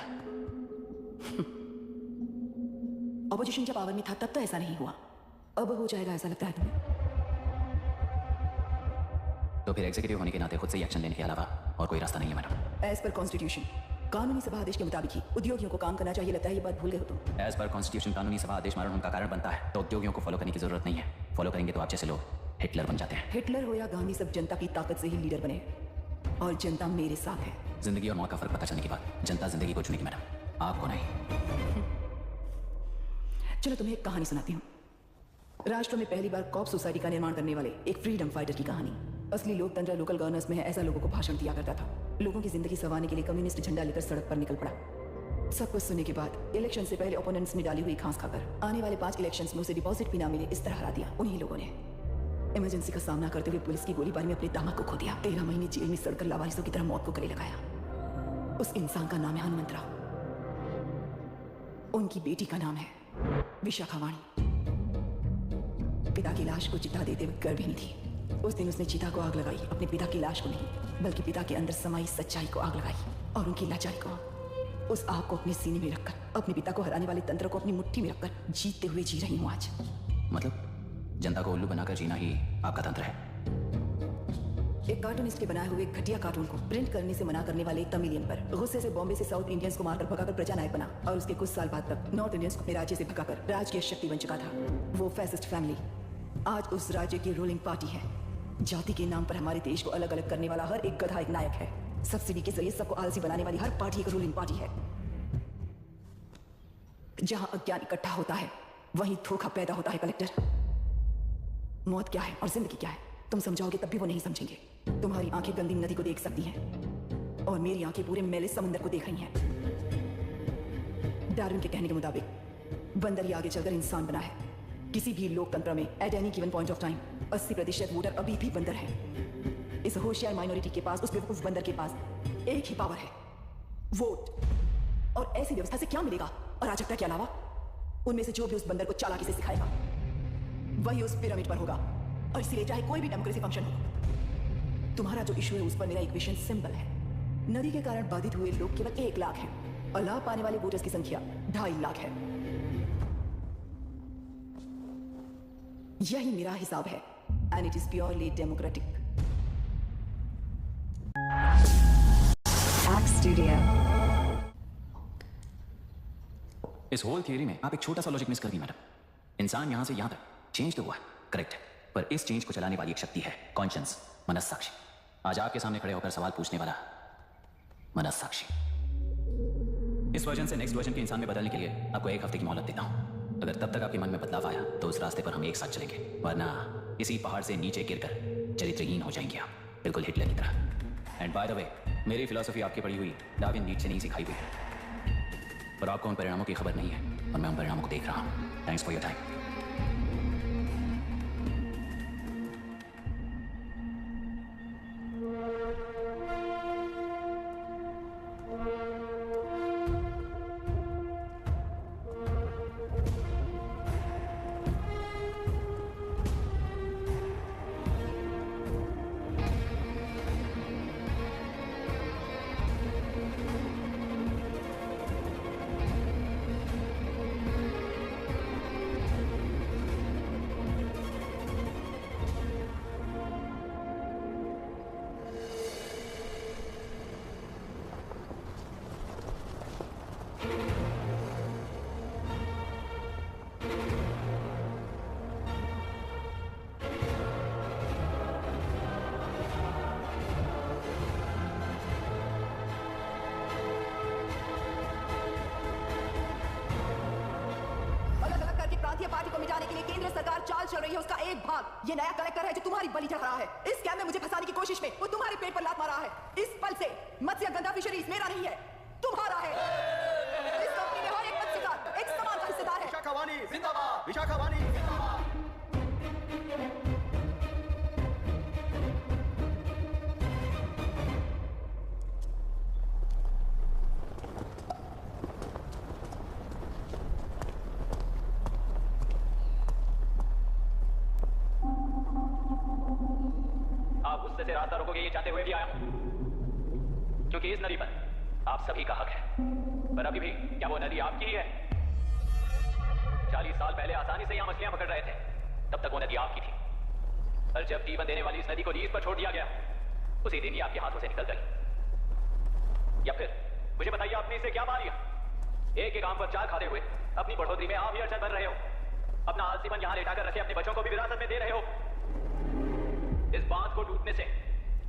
ऑपोजिशन जब पावर में था तब तो ऐसा नहीं हुआ, अब हो जाएगा ऐसा लगता है तुम्हें? तो फिर एग्जीक्यूटिव होने के नाते खुद से एक्शन लेने के अलावा और कोई रास्ता नहीं है मैडम। एज पर कॉन्स्टिट्यूशन, कानूनी सभा आदेश के मुताबिक ही उद्योगियों को काम करना चाहिए। लगता है ये बात भूल गए हो तुम। एज पर कॉन्स्टिट्यूशन कानूनी सभा आदेश मरण का कारण बनता है, तो उद्योगियों को फॉलो करने की जरूरत नहीं है। फॉलो करेंगे तो आप जैसे लोग हिटलर बन जाते हैं। हिटलर हो या गांधी, सब जनता की ताकत से ही लीडर बने, और जनता मेरे साथ है। जिंदगी और मौत का फर्क पता चलने के बाद जनता जिंदगी को चुनेगी मैडम, आपको नहीं। चलो तुम्हें एक कहानी सुनाती हूँ। राष्ट्र में पहली बार कॉप सोसाइटी का निर्माण करने वाले एक फ्रीडम फाइटर की कहानी। असली लोकतंत्र लोकल गवर्नेंस में है, ऐसा लोगों को भाषण दिया करता था। लोगों की जिंदगी संवारने के लिए कम्युनिस्ट झंडा लेकर सड़क पर निकल पड़ा। सब कुछ सुनने के बाद इलेक्शन से पहले ओपोनेंट्स ने डाली हुई घास खाकर आने वाले 5 इलेक्शंस में उसे डिपॉजिट भी ना मिले इस तरह हरा दिया। उन्हीं लोगों ने इमरजेंसी का सामना करते हुए पुलिस की गोलीबारी में अपने दामाद को खो दिया। 13 महीने जेल में सड़कर लावारिसों की तरह मौत को गले लगाया। उस इंसान का नाम है हनुमंतराव, उनकी बेटी का नाम है विशाखावाणी। पिता की लाश को चिता देते वक्त गर्भिणी थी। उस दिन उसने चिता को आग लगाई, अपने पिता की लाश को नहीं बल्कि पिता के अंदर समाई सच्चाई को आग लगाई और उनकी लाचारी को। उस आग को अपने सीने में रखकर, अपने पिता को हराने वाले तंत्र को अपनी मुट्ठी में रखकर जीतते हुए जी रही हूं आज। मतलब जनता को उल्लू बनाकर जीना ही आपका तंत्र है? एक कार्टूनिस्ट के बनाए हुए घटिया कार्टून को प्रिंट करने से मना करने वाले एक तमिलियन पर गुस्से से बॉम्बे से साउथ इंडियंस को मारकर भगाकर प्रजानायक बना, और उसके कुछ साल बाद तक नॉर्थ इंडियंस को अपने राज्य से भगाकर राजकीय शक्ति बन चुका था। वो फैसिस्ट फैमिली आज उस राज्य की रूलिंग पार्टी है। जाति के नाम पर हमारे देश को अलग अलग करने वाला हर एक गधा एक नायक है। सब्सिडी के जरिए सबको आलसी बनाने वाली हर पार्टी एक रूलिंग पार्टी है। जहां अज्ञान इकट्ठा होता है वहीं धोखा पैदा होता है। कलेक्टर, मौत क्या है और जिंदगी क्या है तुम समझाओगे तब भी वो नहीं समझेंगे। तुम्हारी आंखें गंदी नदी को देख सकती हैं और मेरी आंखें पूरे मैले समंदर को देख रही हैं। डार्विन के कहने के मुताबिक बंदर ही आगे चलकर इंसान बना है। किसी भी लोकतंत्र में at any given point of time 80% voter अभी भी बंदर है। इस होशियार माइनॉरिटी के पास, उस बेवकूफ बंदर के पास एक ही पावर है, वोट। और ऐसी व्यवस्था से क्या मिलेगा अराजकता के अलावा? उनमें से जो भी उस बंदर को चालाकी से सिखाएगा वही उस पिरामिड पर होगा। और इसीलिए चाहे कोई भी डेमोक्रेसी फंक्शन हो, तुम्हारा जो इशू है उस पर मेरा इक्वेशन सिंपल है। नदी के कारण बाधित हुए लोग केवल 1 लाख हैं और लाभ पाने वाले वोटर्स की संख्या 2.5 लाख है। यही मेरा हिसाब है and it is purely democratic. इस होल थियरी में आप एक छोटा सा लॉजिक मिस कर दी मैडम। इंसान यहां से यहां तक चेंज तो हुआ, करेक्ट है, पर इस चेंज को चलाने वाली एक शक्ति है, कॉन्शियंस, मनस्साक्षी। आज आपके सामने खड़े होकर सवाल पूछने वाला मनस्साक्षी। इस वर्जन से नेक्स्ट वर्जन के इंसान में बदलने के लिए आपको 1 हफ्ते की मोहलत देता हूं। अगर तब तक आपके मन में बदलाव आया तो उस रास्ते पर हम एक साथ चलेंगे, वरना इसी पहाड़ से नीचे गिरकर चरित्रहीन हो जाएंगे आप, बिल्कुल हिटलर की तरह। एंड बाय द वे, मेरी फिलॉसफी आपकी पढ़ी हुई डार्विन नीचे नहीं सिखाई हुई, पर आपको उन परिणामों की खबर नहीं है और मैं उन परिणामों को देख रहा हूं। Thanks for your time. Party को मिटाने के लिए केंद्र सरकार चाल चल रही है, उसका एक भाग ये नया कलेक्टर है जो तुम्हारी बलि चढ़ रहा है। इस स्कैम में मुझे फंसाने की कोशिश में वो तुम्हारे पेट पर लात मारा है। इस पल से मत्स्य गंगा फिशरीज मेरा नहीं है, तुम्हारा है। इस कंपनी में हर एक मत्स्यकार एक समान का हिस्सेदार है। विशाखावाणी जिंदाबाद, विशाखावाणी जिंदाबाद। से रास्ता रोकोगे ये चाहते हुए भी आया हूं, क्योंकि इस नदी पर आप सभी का हक है। पर अभी भी क्या वो नदी आपकी ही है? 40 साल पहले आसानी से यहां मछलियां पकड़ रहे थे, तब तक वो नदी आपकी थी। और जब जीवन देने वाली इस नदी को लीज पर छोड़ दिया गया, उसी दिन ये आपके हाथों से निकल गई। या फिर मुझे बताइए, आपने इसे क्या पा लिया? एक के काम पर चार खाते हुए अपनी बढ़ोतरी में आप ही अड़चन बन रहे हो। अपना आलसीपन यहां लेटाकर रखे अपने बच्चों को भी विरासत में दे रहे हो। इस बांध को टूटने से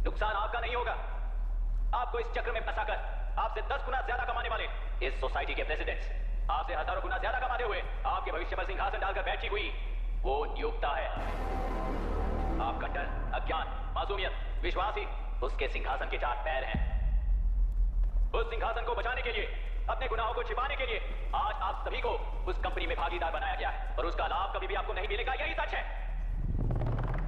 नुकसान आपका नहीं होगा, आपको इस चक्र में फंसाकर आपसे 10 गुना ज्यादा कमाने वाले इस सोसाइटी के प्रेसिडेंट्स आपसे हजारों गुना ज्यादा कमाते हुए आपके भविष्य पर सिंहासन डालकर बैठी हुई वो नियोक्ता है। आपका डर, अज्ञान, मासूमियत, विश्वास ही उसके सिंहासन के 4 पैर हैं। उस सिंहासन को बचाने के लिए, अपने गुनाहों को छिपाने के लिए आज आप सभी को उस कंपनी में भागीदार बनाया गया है, और उसका लाभ कभी भी आपको नहीं मिलेगा। यही सच है।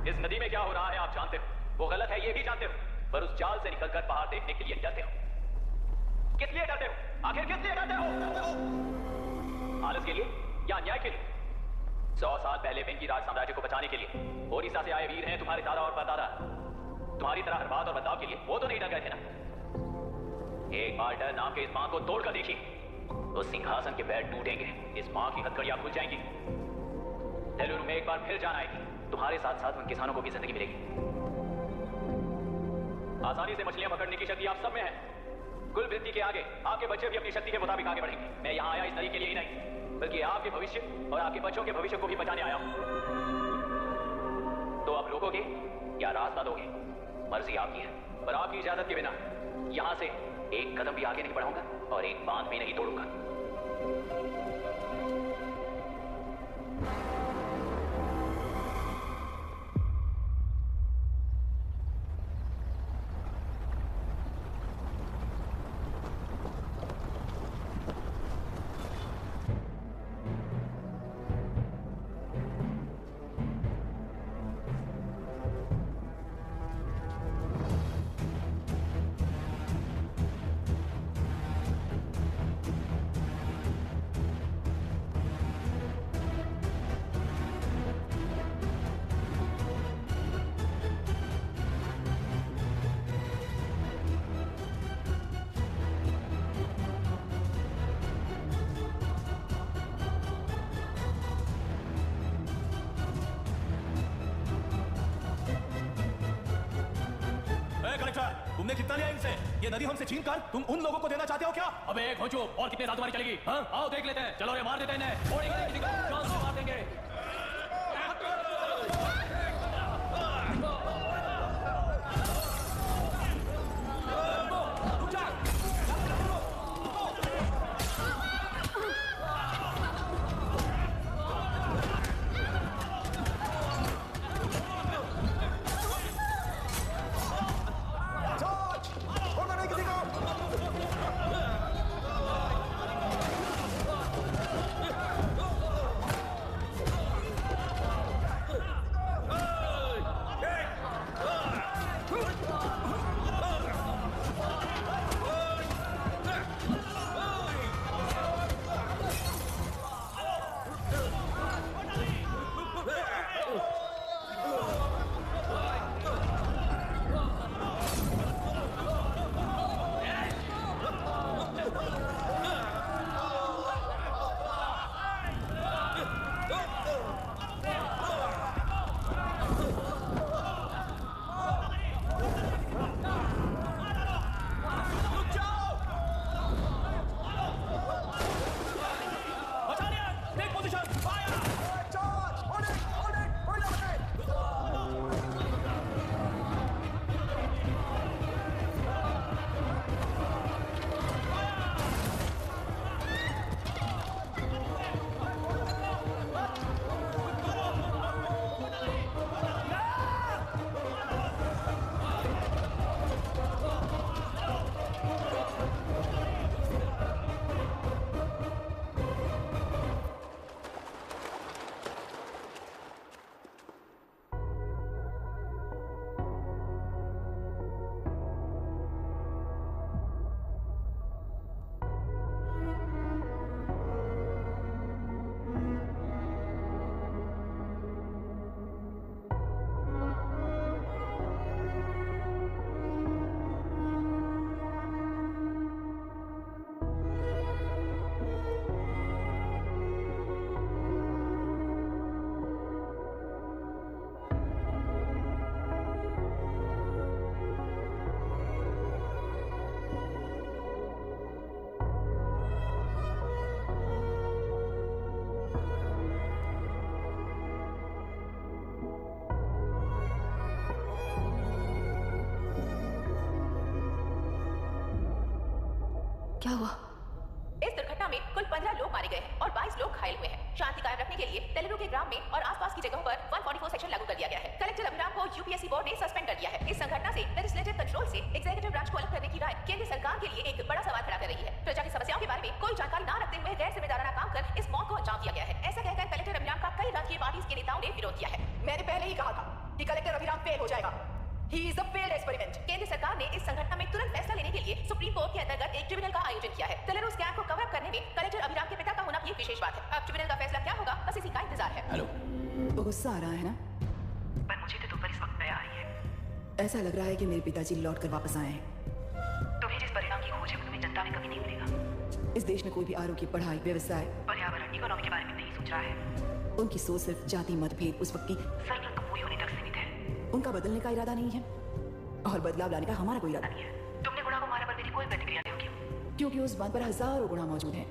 इस नदी में क्या हो रहा है आप जानते हो, वो गलत है ये भी जानते हो, पर उस जाल से निकलकर बाहर देखने के लिए डरते हो। किस लिए डरते हो? आखिर किस लिए डरते हो? आलस के लिए या न्याय के लिए? 100 साल पहले वेंकी राज साम्राज्य को बचाने के लिए ओडिशा से आए वीर हैं तुम्हारे दादा और परदादा। तुम्हारी तरह हर बात और बदलाव के लिए वो तो नहीं डर गए थे ना। एक बार डर नाम के इस बांध को तोड़कर देखिए, तो सिंहासन के पैर टूटेंगे, इस मां की हथकड़ियां खुल जाएंगी। तेलुरु में एक बार फिर जान आएगी, तुम्हारे साथ साथ उन किसानों को भी जिंदगी मिलेगी। आसानी से मछलियां पकड़ने की शक्ति आप सब में है। कुल वृत्ति के आगे आपके बच्चे भी अपनी शक्ति के मुताबिक आगे बढ़ेंगे। मैं यहाँ आया इस नदी के लिए ही नहीं, बल्कि आपके भविष्य और आपके बच्चों के भविष्य को भी बचाने आया हूं। तो आप रोकोगे या रास्ता दोगे, मर्जी आपकी है, पर आपकी इजाजत के बिना यहां से एक कदम भी आगे नहीं बढ़ाऊंगा और एक बांध भी नहीं तोड़ूंगा। तुमने कितना लिया इनसे? ये नदी हमसे छीन कर तुम उन लोगों को देना चाहते हो क्या? अबे एक हो चुप, और कितने साल तुम्हारी चलेगी? हाँ? आओ देख लेते हैं। चलो रे मार देते हैं इन्हें। छोड़ेंगे किसी को, जान से मार देंगे। क्या हुआ? इस दुर्घटना में कुल 15 लोग मारे गए हैं और 22 लोग घायल हुए हैं। शांति कायम रखने के लिए तेलुरु के ग्राम में और आसपास की जगहों पर 144 सेक्शन लागू कर दिया गया है। कलेक्टर अभिराम को यूपीएससी बोर्ड ने सस्पेंड कर दिया है। इस संघटना से लेजिस्लेटिव कंट्रोल से एग्जीक्यूटिव ब्रांच को अलग करने की राय केंद्र सरकार के लिए एक बड़ा सवाल खड़ा कर रही है। प्रजा की समस्याओं के बारे में कोई जानकारी न रखते हुए गैर जिम्मेदाराना काम कर इस मौत को अंजाम दिया गया है। ऐसा कहकर कलेक्टर अभिराम का कई राजकीय पार्टी के नेताओं ने विरोध किया है। मैंने पहले ही कहा था कि कलेक्टर अभिराम फेल हो जाएगा। He is a failed experiment. केंद्र सरकार ने इस संघटना में तुरंत फैसला लेने के लिए सुप्रीम कोर्ट के अंतर्गत एक ट्रिब्यूनल का आयोजन किया है। तेलुरु स्कैम को कवर अप करने में कलेक्टर अभिराम के पिता का होना भी एक विशेष बात है। अब ट्रिब्यूनल का फैसला क्या होगा, बस इसी का इंतजार है। हेलो। तो गुस्सा आ रहा है ना? पर मुझे तो तुम पर इस वक्त दया आ रही है। ऐसा लग रहा है कि मेरे पिताजी लौट कर वापस आए हैं। तुम्हें जिस परिणाम की खोज है वो तुम्हें जनता में कभी नहीं मिलेगा। इस देश में कोई भी आरोग्य, पढ़ाई, व्यवसाय, पर्यावरण, इकोनॉमी के बारे में नहीं सोच रहा है। उनकी सोच सिर्फ जाति, मतभेद, उस वक्त की सरलता पूरी होने तक सीमित है। उनका बदलने का इरादा नहीं है और बदलाव लाने का हमारा कोई इरादा नहीं है। तुमने गुणा को मारा पर मेरी कोई प्रतिक्रिया नहीं होगी, क्योंकि उस बात पर हजारों गुणा मौजूद हैं।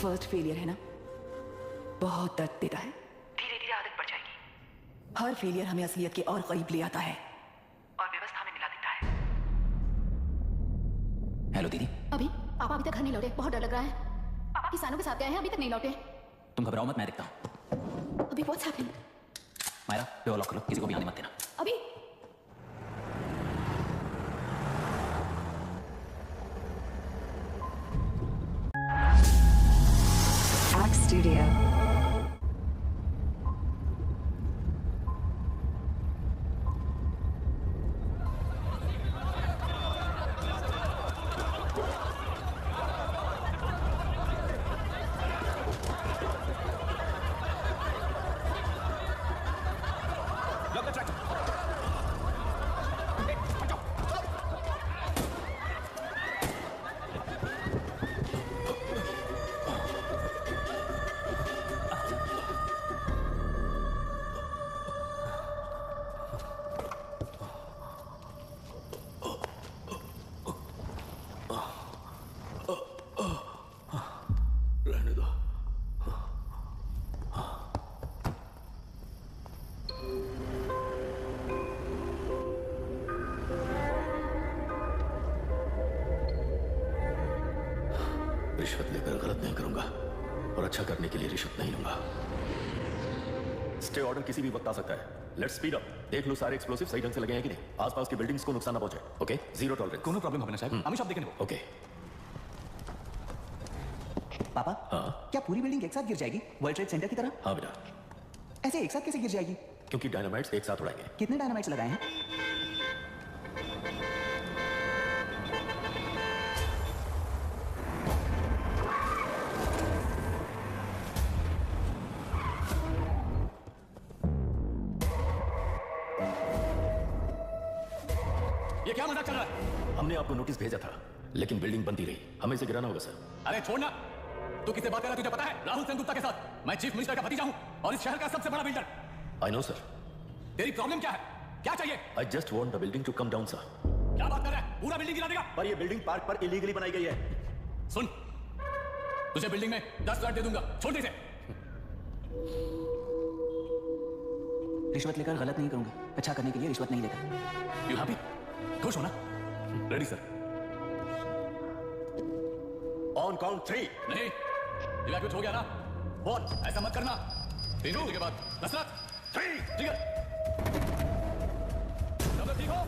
फर्स्ट फेलियर है ना, बहुत दर्द देता है। धीरे धीरे आदत पड़ जाएगी। हर फेलियर हमें असलियत के और करीब ले आता है और व्यवस्था में मिला देता है। हेलो दीदी। अभी पापा अभी तक घर नहीं लौटे, बहुत डर लग रहा है। पापा किसानों के साथ गए हैं, अभी तक नहीं लौटे। तुम घबराओ मत, मैं देखता हूँ। अभी what's happening? Myra door lock करो, किसी को भी आने मत देना। अभी Studio. रिश्वत लेकर गलत नहीं करूंगा और अच्छा करने के लिए रिश्वत नहीं लूंगा। स्टे ऑर्डर किसी भी वक्त आ सकता है। Let's speed up. देख लो सारे एक्सप्लोसिव सही ढंग से लगे हैं कि नहीं, आसपास की बिल्डिंग्स को नुकसान ना पहुंचे। Okay, zero tolerance. কোনো প্রবলেম হবে না সাহেব, আমি সব দেখে নেব। ओके। पापा, हाँ क्या पूरी बिल्डिंग एक साथ गिर जाएगी वर्ल्ड ट्रेड सेंटर की तरह? हाँ बेटा, ऐसे एक साथ कैसे गिर जाएगी? क्योंकि डायनामाइट्स एक साथ उड़ाएंगे। कितने डायनामाइट्स लगाए हैं? ये क्या मजाक चल रहा है? हमने आपको नोटिस भेजा था, लेकिन बिल्डिंग बनती रही। हमें इसे गिराना होगा सर। अरे छोड़ना, तू किससे बात कर रहा है तुझे पता है? राहुल सेनगुप्ता के साथ। मैं चीफ मिनिस्टर का भतीजा हूं और इस शहर का सबसे बड़ा बिल्डर। I know sir. तेरी प्रॉब्लम क्या है? क्या चाहिए? I just want the building to come down sir. क्या बात कर रहा है? पूरा बिल्डिंग गिरा देगा? पर ये बिल्डिंग पार्क पर इलीगली बनाई गई है। सुन, तुझे बिल्डिंग में 10 फ्लैट दे दूंगा, छोड़ दे इसे। रिश्वत लेकर गलत नहीं करूंगा, अच्छा करने के लिए रिश्वत नहीं लेता। You happy? खुश हो ना? Ready sir. On count 3। नहीं, इवैक्यूएट हो गया ना? 1, ऐसा मत करना। 3 मिनट के बाद दशरथ 3 ठीक है। सब लोग ठीक हो?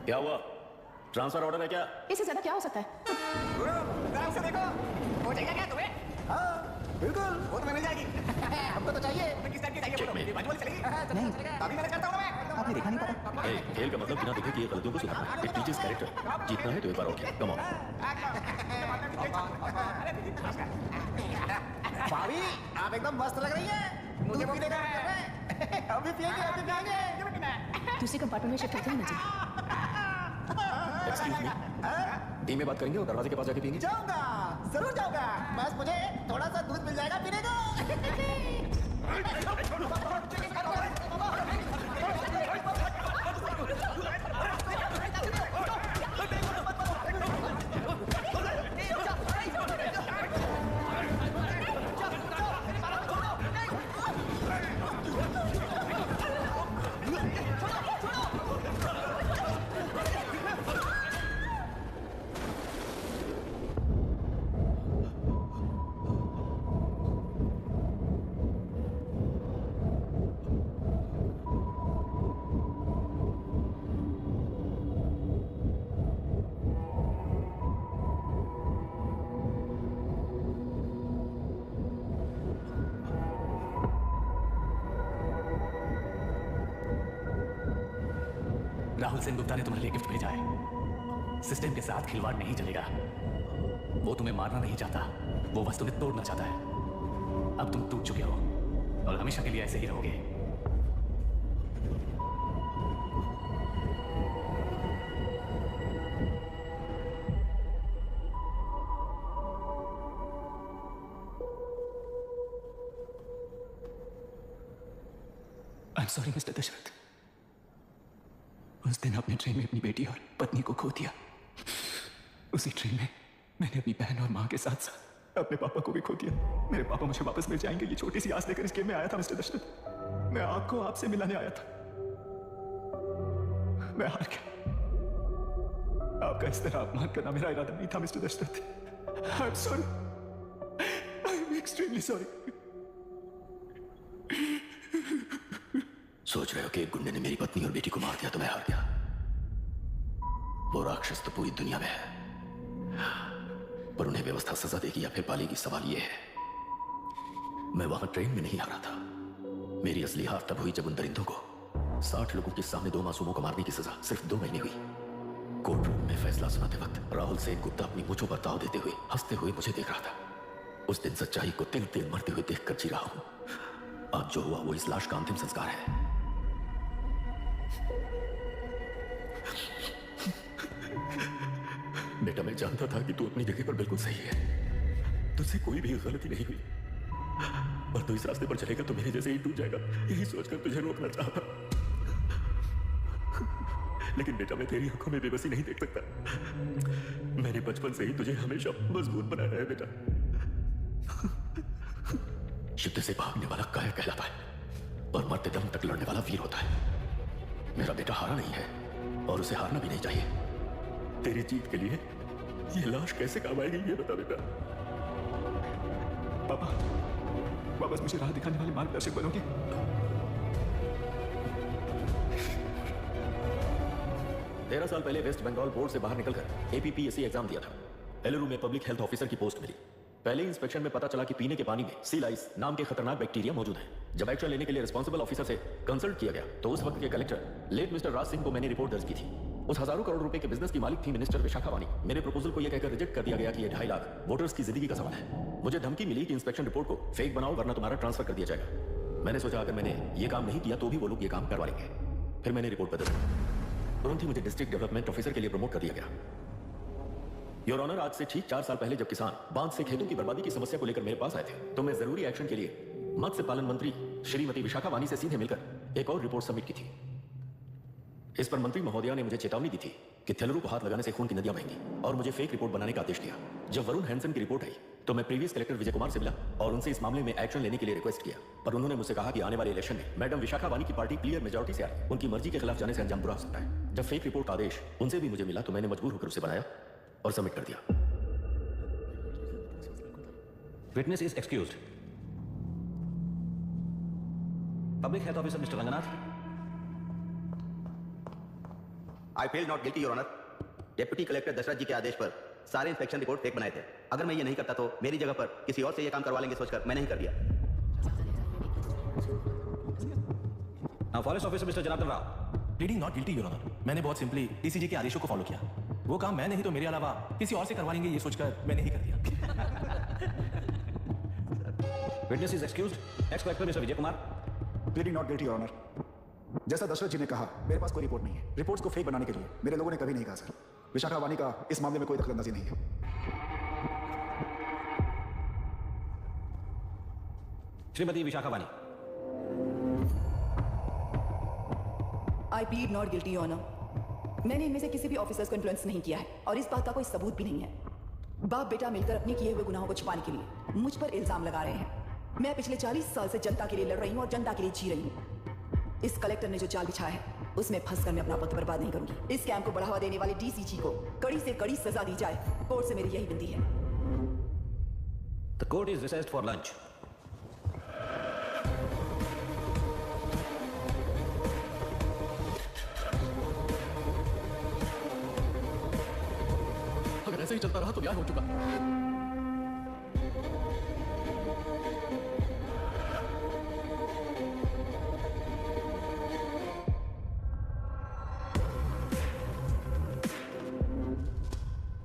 क्या हुआ? ट्रांसफर ऑर्डर है क्या? इससे ज्यादा क्या हो सकता है? से देखो, हो जाएगा क्या तुम्हें? हाँ बिल्कुल, वो तुम्हें मिल जाएगी। हमको तो चाहिए। किस टाइप की चाहिए बोलो? बाजू वाली चलेगी? नहीं, अभी मैंने करता हूँ मैं। आपने देखा नहीं पता? ए, खेल का मतलब बिना देखे कि ये गलतियों को सुधारना। It teaches character. जीतना है तो एक बार और खेल। Come on. भाभी, आप एकदम मस्त लग रही हैं। मुझे भी देखा है। अभी पिएंगे, अभी पिएंगे। दूसरे कंपार्टमेंट में शिफ्ट होते हैं मुझे। एक्सक्यूज मी, टीम में बात करेंगे और दरवाजे के पास जाके पिएंगे। जाऊंगा, जरूर जाऊंगा। बस मुझे थोड़ा सा दूध मिल जाएगा पीने को। राहुल सेन गुप्ता ने तुम्हारे लिए गिफ्ट भेजा है। सिस्टम के साथ खिलवाड़ नहीं चलेगा। वो तुम्हें मारना नहीं चाहता, वो बस तुम्हें तोड़ना चाहता है। अब तुम टूट चुके हो और हमेशा के लिए ऐसे ही रहोगे। I am sorry mister Dasharath. उस दिन आपने ट्रेन में अपनी बेटी और पत्नी को खो दिया। उसी ट्रेन में मैंने अपनी बहन और मां के साथ साथ अपने पापा को भी खो दिया। मेरे पापा मुझे वापस मिल जाएंगे, ये छोटी सी आस लेकर इस गेम में आया था मिस्टर दशरथ। मैं आपको आपसे मिलाने आया था। मैं हार गया। आपका इस तरह अपमान करना मेरा इरादा नहीं था mister Dasharath. I am sorry, I am extremely sorry. सोच रहे हो कि एक गुंडे ने मेरी पत्नी और बेटी को मार दिया तो मैं हार गया? वो राक्षस तो पूरी दुनिया में है, पर उन्हें व्यवस्था सजा देगी या फिर पालेगी, सवाल ये है। मैं वहां ट्रेन में नहीं हारा था। मेरी असली हार तब हुई जब उन दरिंदों को 60 लोगों के सामने 2 मासूमों को मारने की सजा सिर्फ 2 महीने हुई। कोर्ट रूम में फैसला सुनाते वक्त राहुल सेन गुप्ता अपनी मूंछों पर ताव देते हुए हंसते हुए मुझे देख रहा था। उस दिन सच्चाई को तिल तिल मरते हुए देखकर जी रहा हूं। आज जो हुआ वो इस लाश का अंतिम संस्कार है। बेटा, मैं जानता था कि तू अपनी जगह पर बिल्कुल सही है। तुझसे कोई भी गलती नहीं हुई, और तू इस रास्ते पर चलेगा तो मेरे जैसे ही टूट जाएगा, यही सोचकर तुझे रोकना चाहता। लेकिन बेटा, मैं तेरी आंखों में बेबसी नहीं देख सकता। मैंने बचपन से ही तुझे हमेशा मजबूत बनाया है बेटा। युद्ध से भागने वाला कायर कहलाता है और मरते दम तक लड़ने वाला वीर होता है। मेरा बेटा हारा नहीं है और उसे हारना भी नहीं चाहिए। तेरी जीत के लिए ये लाश कैसे काम आएगी ये बता बेटा। पापा, वापस मुझे राह दिखाने वाले मार्गदर्शक बनोगे? तेरह साल पहले वेस्ट बंगाल बोर्ड से बाहर निकलकर एपीपीएससी एग्जाम दिया था। एलुरु में पब्लिक हेल्थ ऑफिसर की पोस्ट मिली। पहले इंस्पेक्शन में पता चला कि पीने के पानी में सी लाइस नाम के खतरनाक बैक्टीरिया मौजूद है। जब एक्शन लेने के लिए रिस्पॉन्सिबल ऑफिसर से कंसल्ट किया गया तो उस वक्त के collector late mister Raj Singh को मैंने रिपोर्ट दर्ज की थी। उस हजारों करोड़ रुपए के बिजनेस की मालिक थी मिनिस्टर विशाखा वानी। मेरे प्रपोजल को यह कहकर रिजेक्ट कर दिया गया कि यह 2.5 लाख वोटर्स की जिंदगी का सवाल है। मुझे धमकी मिली कि इंस्पेक्शन रिपोर्ट को फेक बनाओ वरना तुम्हारा ट्रांसफर कर दिया जाएगा। मैंने सोचा अगर मैंने ये काम नहीं किया तो भी वो लोग ये काम करवा लेंगे। फिर मैंने रिपोर्ट बदल दी। तुरंत ही मुझे डिस्ट्रिक्ट डेवलपमेंट ऑफिसर के लिए प्रमोट कर दिया गया। योर ऑनर, आज से ठीक 4 साल पहले जब किसान बांध से खेतों की बर्बादी की समस्या को लेकर मेरे पास आए थे तो मैं जरूरी एक्शन के लिए मत्स्य पालन मंत्री श्रीमती विशाखा वानी से सीधे मिलकर एक और रिपोर्ट सबमिट की थी। इस पर मंत्री महोदया ने मुझे चेतावनी दी थी कि थेलरू को हाथ लगाने से खून की नदियां बहेंगी और मुझे फेक रिपोर्ट बनाने का आदेश दिया। जब वरुण हैंसन की रिपोर्ट आई तो मैं प्रीवियस कलेक्टर विजय कुमार से मिला और उनसे इस मामले में एक्शन लेने के लिए रिक्वेस्ट किया, पर उन्होंने मुझसे कहा कि आने वाले इलेक्शन में मैडम विशाखा वानी की पार्टी क्लियर मेजॉरिटी से आई, उनकी मर्जी के खिलाफ जाने से अंजाम बुरा हो सकता है। जब फेक रिपोर्ट का आदेश उनसे भी मुझे मिला तो मैंने मजबूर होकर उसे बनाया और सबमिट कर दिया। Witness is excused. Public health officer mister Ranganath. I feel not guilty your honour. Deputy collector Dashrath ji के आदेश पर सारे इंस्पेक्शन रिपोर्ट फेक बनाए थे। अगर मैं ये नहीं करता तो मेरी जगह पर किसी और से ये काम करवा लेंगे सोचकर मैंने ही कर दिया। Forest officer mister Janardhan Rao. Pleading not guilty your honour. मैंने बहुत सिंपली डीसीजी के आदेशों को फॉलो किया। वो काम मैं नहीं तो मेरे अलावा किसी और से करवा लेंगे ये सोचकर मैंने ही कर दिया। Witness is excused. Ex collector mister Vijay Kumar. Pleading not guilty your honour. जैसा दशरथ जी ने कहा, मेरे पास कोई रिपोर्ट नहीं है। रिपोर्ट्स को फेक बनाने के लिए मेरे लोगों ने कभी नहीं कहा सर। विशाखा वानी का इस मामले में कोई दखलंदाजी नहीं है। श्रीमती विशाखा वानी। आई प्लीड नॉट गिल्टी ऑनर। मैंने इनमें से किसी भी ऑफिसर्स को इन्फ्लुएंस नहीं किया है और इस बात का कोई सबूत भी नहीं है। बाप बेटा मिलकर अपने किए हुए गुनाहों को छुपाने के लिए मुझ पर इल्जाम लगा रहे हैं। मैं पिछले 40 साल से जनता के लिए लड़ रही हूं और जनता के लिए जी रही हूं। इस कलेक्टर ने जो जाल बिछाया है उसमें फंसकर मैं अपना वक्त बर्बाद नहीं करूंगी। इस कैंप को बढ़ावा देने वाले डीसीजी को कड़ी से कड़ी सजा दी जाए। कोर्ट से मेरी यही विनती है। The court is richest for lunch. अगर ऐसे ही चलता रहा तो न्याय हो चुका।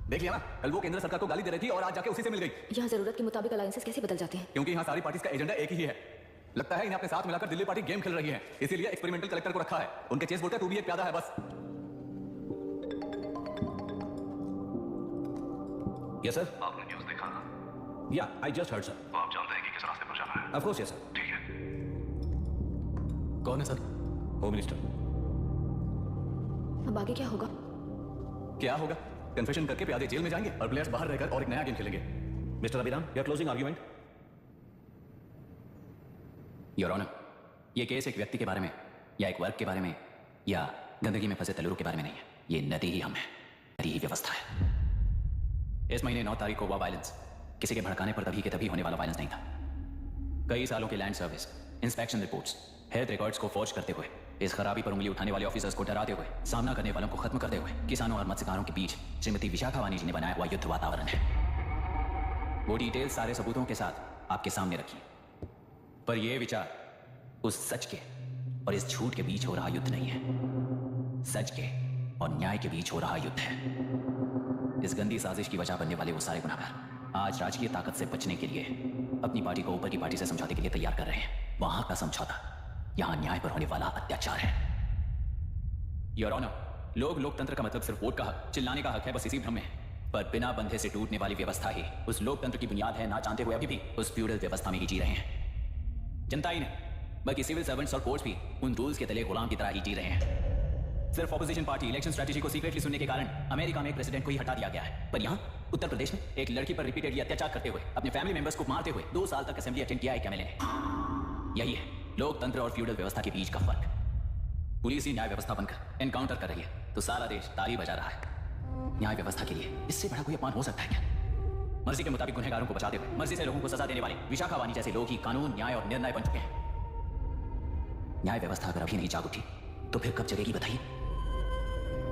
देख लिया ना, कल वो केंद्र सरकार को गाली दे रही थी और आज जाके उसी से मिल गई। यहाँ जरूरत के मुताबिक अलायंसेस कैसे बदल जाते हैं? क्योंकि यहाँ सारी पार्टीज का एजेंडा एक ही है। लगता है इन्हें अपने साथ मिलाकर दिल्ली पार्टी गेम खेल रही है, इसीलिए एक्सपेरिमेंटल कलेक्टर को रखा है। उनके चेस बोर्ड का तू भी एक प्यादा है बस। Yes sir. आपने न्यूज़ देखा ना? या आई जस्ट हर्ड सर। तो आप जानते हैं कि किस रास्ते पर जाना है? Of course yes sir. ठीक है। कौन है सर? Home minister. अब आगे क्या होगा? क्या होगा? कन्फेशन करके प्यादे जेल में जाएंगे और प्लेयर्स बाहर रहकर और एक नया गेम खेलेंगे। Mister Abhiram, your closing argument. Your honour, ये केस एक व्यक्ति के बारे में या एक वर्ग के बारे में या गंदगी में फंसे तेलुरु के बारे में नहीं है। ये नदी ही हम है, नदी ही व्यवस्था है। इस महीने 9 तारीख को हुआ वायलेंस किसी के भड़काने पर तभी के तभी होने वाला वायलेंस नहीं था। कई सालों की land service, inspection reports, health records को फॉर्ज करते हुए, इस खराबी पर उंगली उठाने वाले ऑफिसर्स को डराते हुए, सामना करने वालों को खत्म करते हुए किसानों और मत्स्यकारों के बीच श्रीमती विशाखा वानी जी ने बनाया हुआ युद्ध वातावरण है। वो डिटेल सारे सबूतों के साथ आपके सामने रखी, पर यह विचार उस सच के और इस झूठ के बीच हो रहा युद्ध नहीं है, सच के और न्याय के बीच हो रहा युद्ध है। इस गंदी साजिश की वजह बनने वाले वो सारे गुनाहगार आज राजकीय ताकत से बचने के लिए अपनी पार्टी को ऊपर की पार्टी से समझौते के लिए तैयार कर रहे हैं। वहां का समझौता यहां न्याय पर होने वाला अत्याचार है। योर ऑनर, लोग लोकतंत्र का मतलब सिर्फ वोट का हक, चिल्लाने का हक है, बस इसी भ्रम में है। पर बिना बंधे से टूटने वाली व्यवस्था ही उस लोकतंत्र की बुनियाद है, ना जानते हुए अभी भी उस फ्यूडल व्यवस्था में ही जी रहे हैं। जनता ही नहीं बल्कि सिविल सर्वेंट्स और कोर्ट्स भी उन रूल्स के तले गुलाम की तरह ही जी रहे हैं। सिर्फ ऑपोजिशन पार्टी इलेक्शन स्ट्रेटेजी को सीक्रेटली सुनने के कारण अमेरिका में एक प्रेसिडेंट को ही हटा दिया गया है, पर यहाँ उत्तर प्रदेश में एक लड़की पर रिपीटेडली अत्याचार करते हुए, अपने फैमिली मेंबर्स को मारते हुए 2 साल तक असेंबली अटेंड किया एक एमएलए ने। यही है लोकतंत्र और फ्यूडल व्यवस्था के बीच का फर्क। पुलिस ही न्याय व्यवस्था बनकर एनकाउंटर कर रही है तो सारा देश ताली बजा रहा है। न्याय व्यवस्था के लिए इससे बड़ा कोई अपमान हो सकता है क्या? मर्जी के मुताबिक गुनहगारों को बचाते हुए मर्जी से लोगों को सजा देने वाले विशाखा वानी जैसे लोग ही कानून, न्याय और निर्णय बन चुके हैं। न्याय व्यवस्था अगर अभी नहीं जाग उठी तो फिर कब जगेगी बताइए?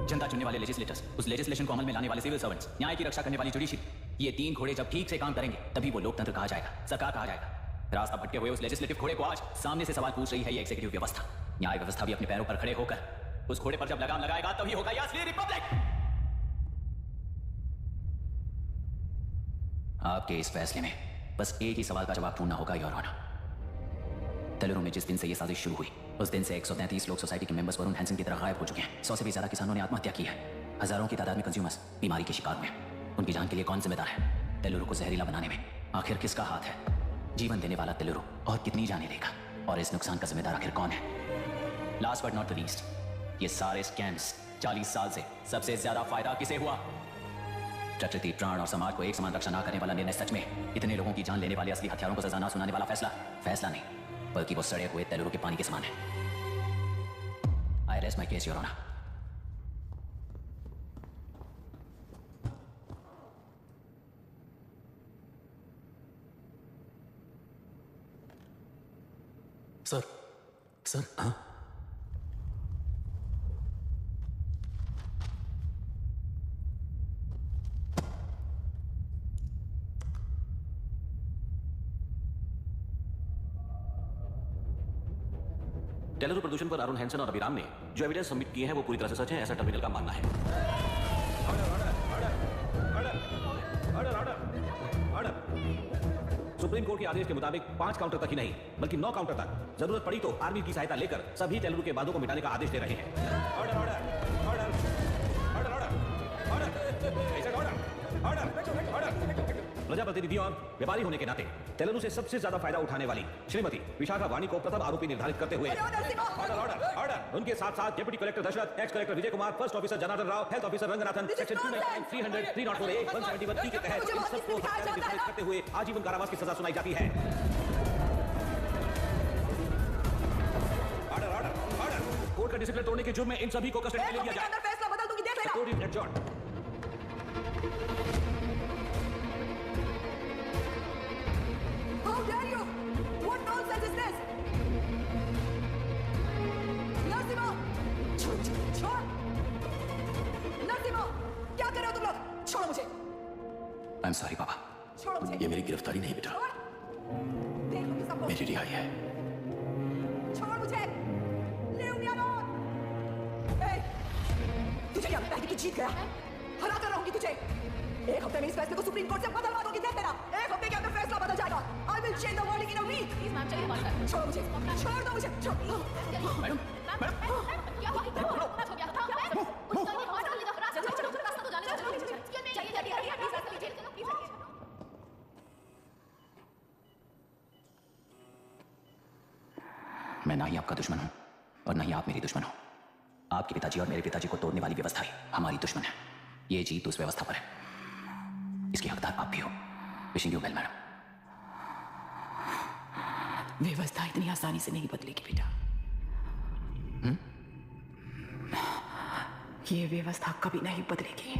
जनता चुनने वाले लेजिस्लेटर्स, उस लेजिस्लेशन को अमल में लाने वाले सिविल सर्वेंट्स, न्याय की रक्षा करने वाली जुडिशरी, ये 3 घोड़े जब ठीक से काम करेंगे तभी वो लोकतंत्र कहा जाएगा, सरकार कहा जाएगा। रास्ता भटके हुए उस लेजिस्लेटिव घोड़े को आज सामने से सवाल पूछ रही है ये एग्जीक्यूटिव व्यवस्था। न्याय व्यवस्था भी अपने पैरों पर खड़े होकर उस घोड़े पर जब लगाम लगाएगा तभी होगा ये असली रिपब्लिक। आपके इस फैसले में बस एक ही सवाल का जवाब ढूंढना होगा योर ऑनर। तेलुरु में जिस दिन से ये साजिश शुरू हुई उस दिन से 133 लोग सोसाइटी के मेंबर्स वरुण हैंसन की तरह गायब हो चुके हैं। 100 से भी ज्यादा किसानों ने आत्महत्या की है। हजारों की तादाद में कंज्यूमर्स बीमारी के शिकार हुए। उनकी जान के लिए कौन जिम्मेदार है? तेलुरु को जहरीला बनाने में आखिर किसका हाथ है? जीवन देने वाला तेलुरु और कितनी जाने देगा? और इस नुकसान का जिम्मेदार आखिर कौन है? Last but not the least, ये सारे स्कैम्स 40 साल से सबसे ज्यादा फायदा किसे हुआ? प्रकृति, प्राण और समाज को एक समान रक्षा ना करने वाला निर्णय सच में इतने लोगों की जान लेने वाले असली हथियारों को सजा ना सुनाने वाला फैसला नहीं बल्कि वो सड़े हुए तेलुरु के पानी के समान है। I rest my case your honour. Sir हाँ तेलुरु प्रदूषण पर अरुण हैंसन और अभिराम ने जो एविडेंस सबमिट किए हैं वो पूरी तरह से सच है, ऐसा टर्मिनल का मानना है। सुप्रीम कोर्ट के आदेश के मुताबिक 5 काउंटर तक ही नहीं बल्कि 9 काउंटर तक जरूरत पड़ी तो आर्मी की सहायता लेकर सभी तेलुरु के वादों को मिटाने का आदेश दे रहे हैं। प्रजाप्रतिनिधियों और व्यापारी होने के नाते तेलुरु से सबसे ज्यादा फायदा उठाने वाली श्रीमती विशाखा वानी को प्रथम आरोपी निर्धारित करते हुए उनके साथ साथ deputy collector Dashrath, ex collector Vijay Kumar, first officer Janardhan Rao, health officer Ranganathan, section 299, 300, 304A, 171 के तहत इन सबको निर्धारित करते हुए आजीवन कारावास की सजा सुनाई जाती है। कोर्ट का डिसिप्लिन तोड़ने के जुर्म में इन सभी को कस्टडी में लिया जाए। फैसला बदल दूंगी, देख लेना। How dare you? What nonsense is this? Narasimha! छोड़! नरसिम्हा! क्या कर रहे हो तुम लोग? छोड़ो मुझे! आई एम सॉरी पापा। छोड़ो मुझे! ये मेरी गिरफ्तारी नहीं बेटा, देख लूंगी सबको। मेरी रिहाई है। छोड़ मुझे! Leave me alone! Hey! तुझे क्या लगता है कि तू जीत गया? हरा कर रहूंगी तुझे! एक हफ्ते में इस फैसले को सुप्रीम कोर्ट से बदलवा दोगी देख लेना। एक हफ्ते के अंदर फैसला बदल जाएगा। I will change the world in a week. Please ma'am चलिए बात करें। छोड़ो मुझे, छोड़ दो मुझे। मैडम क्या हुआ? हो गया था। उसका ये हॉट वाली दफरा चलो चलो रास्ता तो जाने दो। चलिए जल्दी आइए प्लीज रास्ता कीजिए। चलो प्लीज आइए। मैं ना ही आपका दुश्मन हूं और ना ही आप मेरी दुश्मन हो। आपके पिताजी और मेरे पिताजी को तोड़ने वाली व्यवस्था ही हमारी दुश्मन है। ये जीत उस व्यवस्था पर है, इसकी हकदार आप भी हो। Wishing you well madam. व्यवस्था इतनी आसानी से नहीं बदलेगी बेटा। ये व्यवस्था कभी नहीं बदलेगी।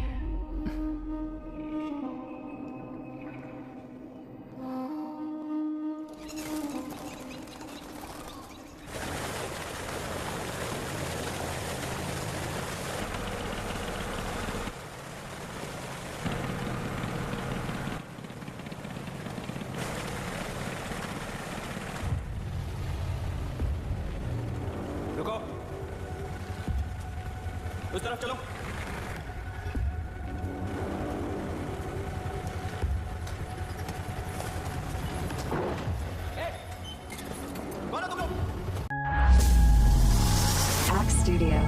रुको, उस तरफ चलो। कौन हो तुम लोग? Act Studio.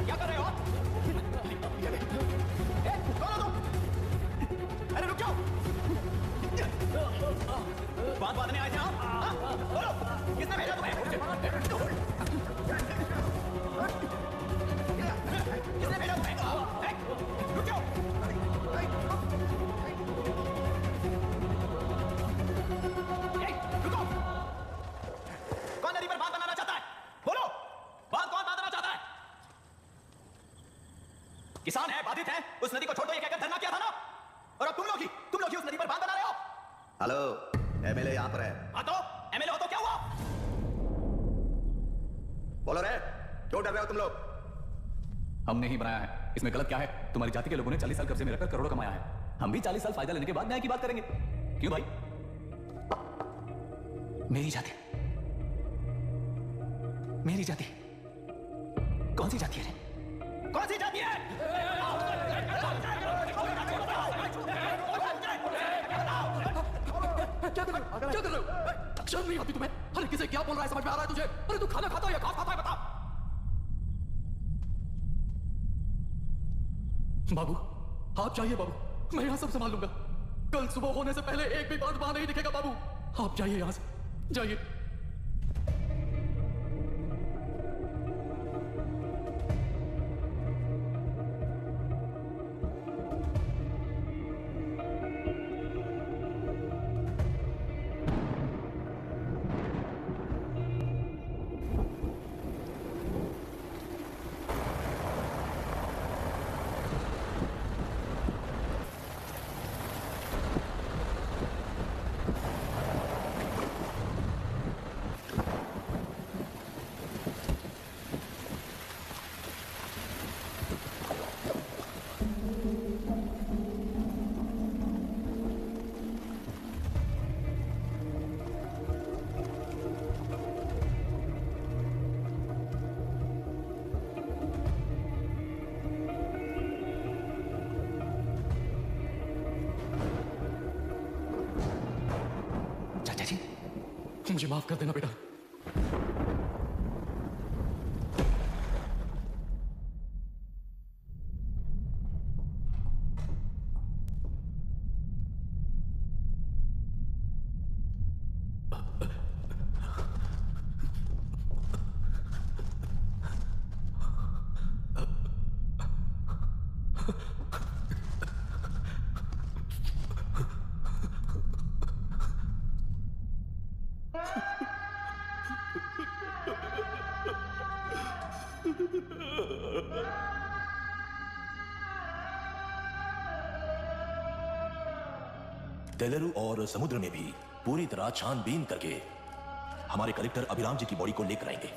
क्या कर रहे हो आप? कौन हो तुम? अरे रुक जाओ। बात बांधने आए थे आप? हाँ? बोलो, किसने भेजा तुम्हें? किसने भेजा तुम्हें? रुक जाओ। रुको। कौन नदी पर बांध बनाना चाहता है? बोलो, बांध कौन बांधना चाहता है? किसान है, बाधित है, उस नदी को छोड़ दो ये कहकर धरना किया था ना? और अब तुम लोग ही उस नदी पर बांध बना रहे हो। हेलो, एमएलए यहाँ पर है। हाँ तो एमएलए हो तो क्या हुआ? बोलो रे, क्यों डर रहे हो तुम लोग? हमने ही बनाया है, इसमें गलत क्या है? तुम्हारी जाति के लोगों ने 40 साल कब्जे में रखकर करोड़ों कमाया है। हम भी 40 साल फायदा लेने के बाद न्याय की बात करेंगे। क्यों भाई? मेरी जाति, मेरी जाति कौन सी जाति है रे? कौन सी जाति है? क्या कर रहे हो? शर्म नहीं आती तुम्हें? अरे किसे क्या बोल रहा है समझ में आ रहा है तुझे? अरे तू खाना खाता है या घास खाता है बता? बाबू, आप जाइए बाबू, मैं यहाँ सब संभाल लूंगा। कल सुबह होने से पहले एक भी बात वहां नहीं दिखेगा बाबू। आप जाइए यहाँ से, जाइए। मुझे माफ कर देना बेटा। तेलुरु और समुद्र में भी पूरी तरह छानबीन करके हमारे कलेक्टर अभिराम जी की बॉडी को लेकर आएंगे।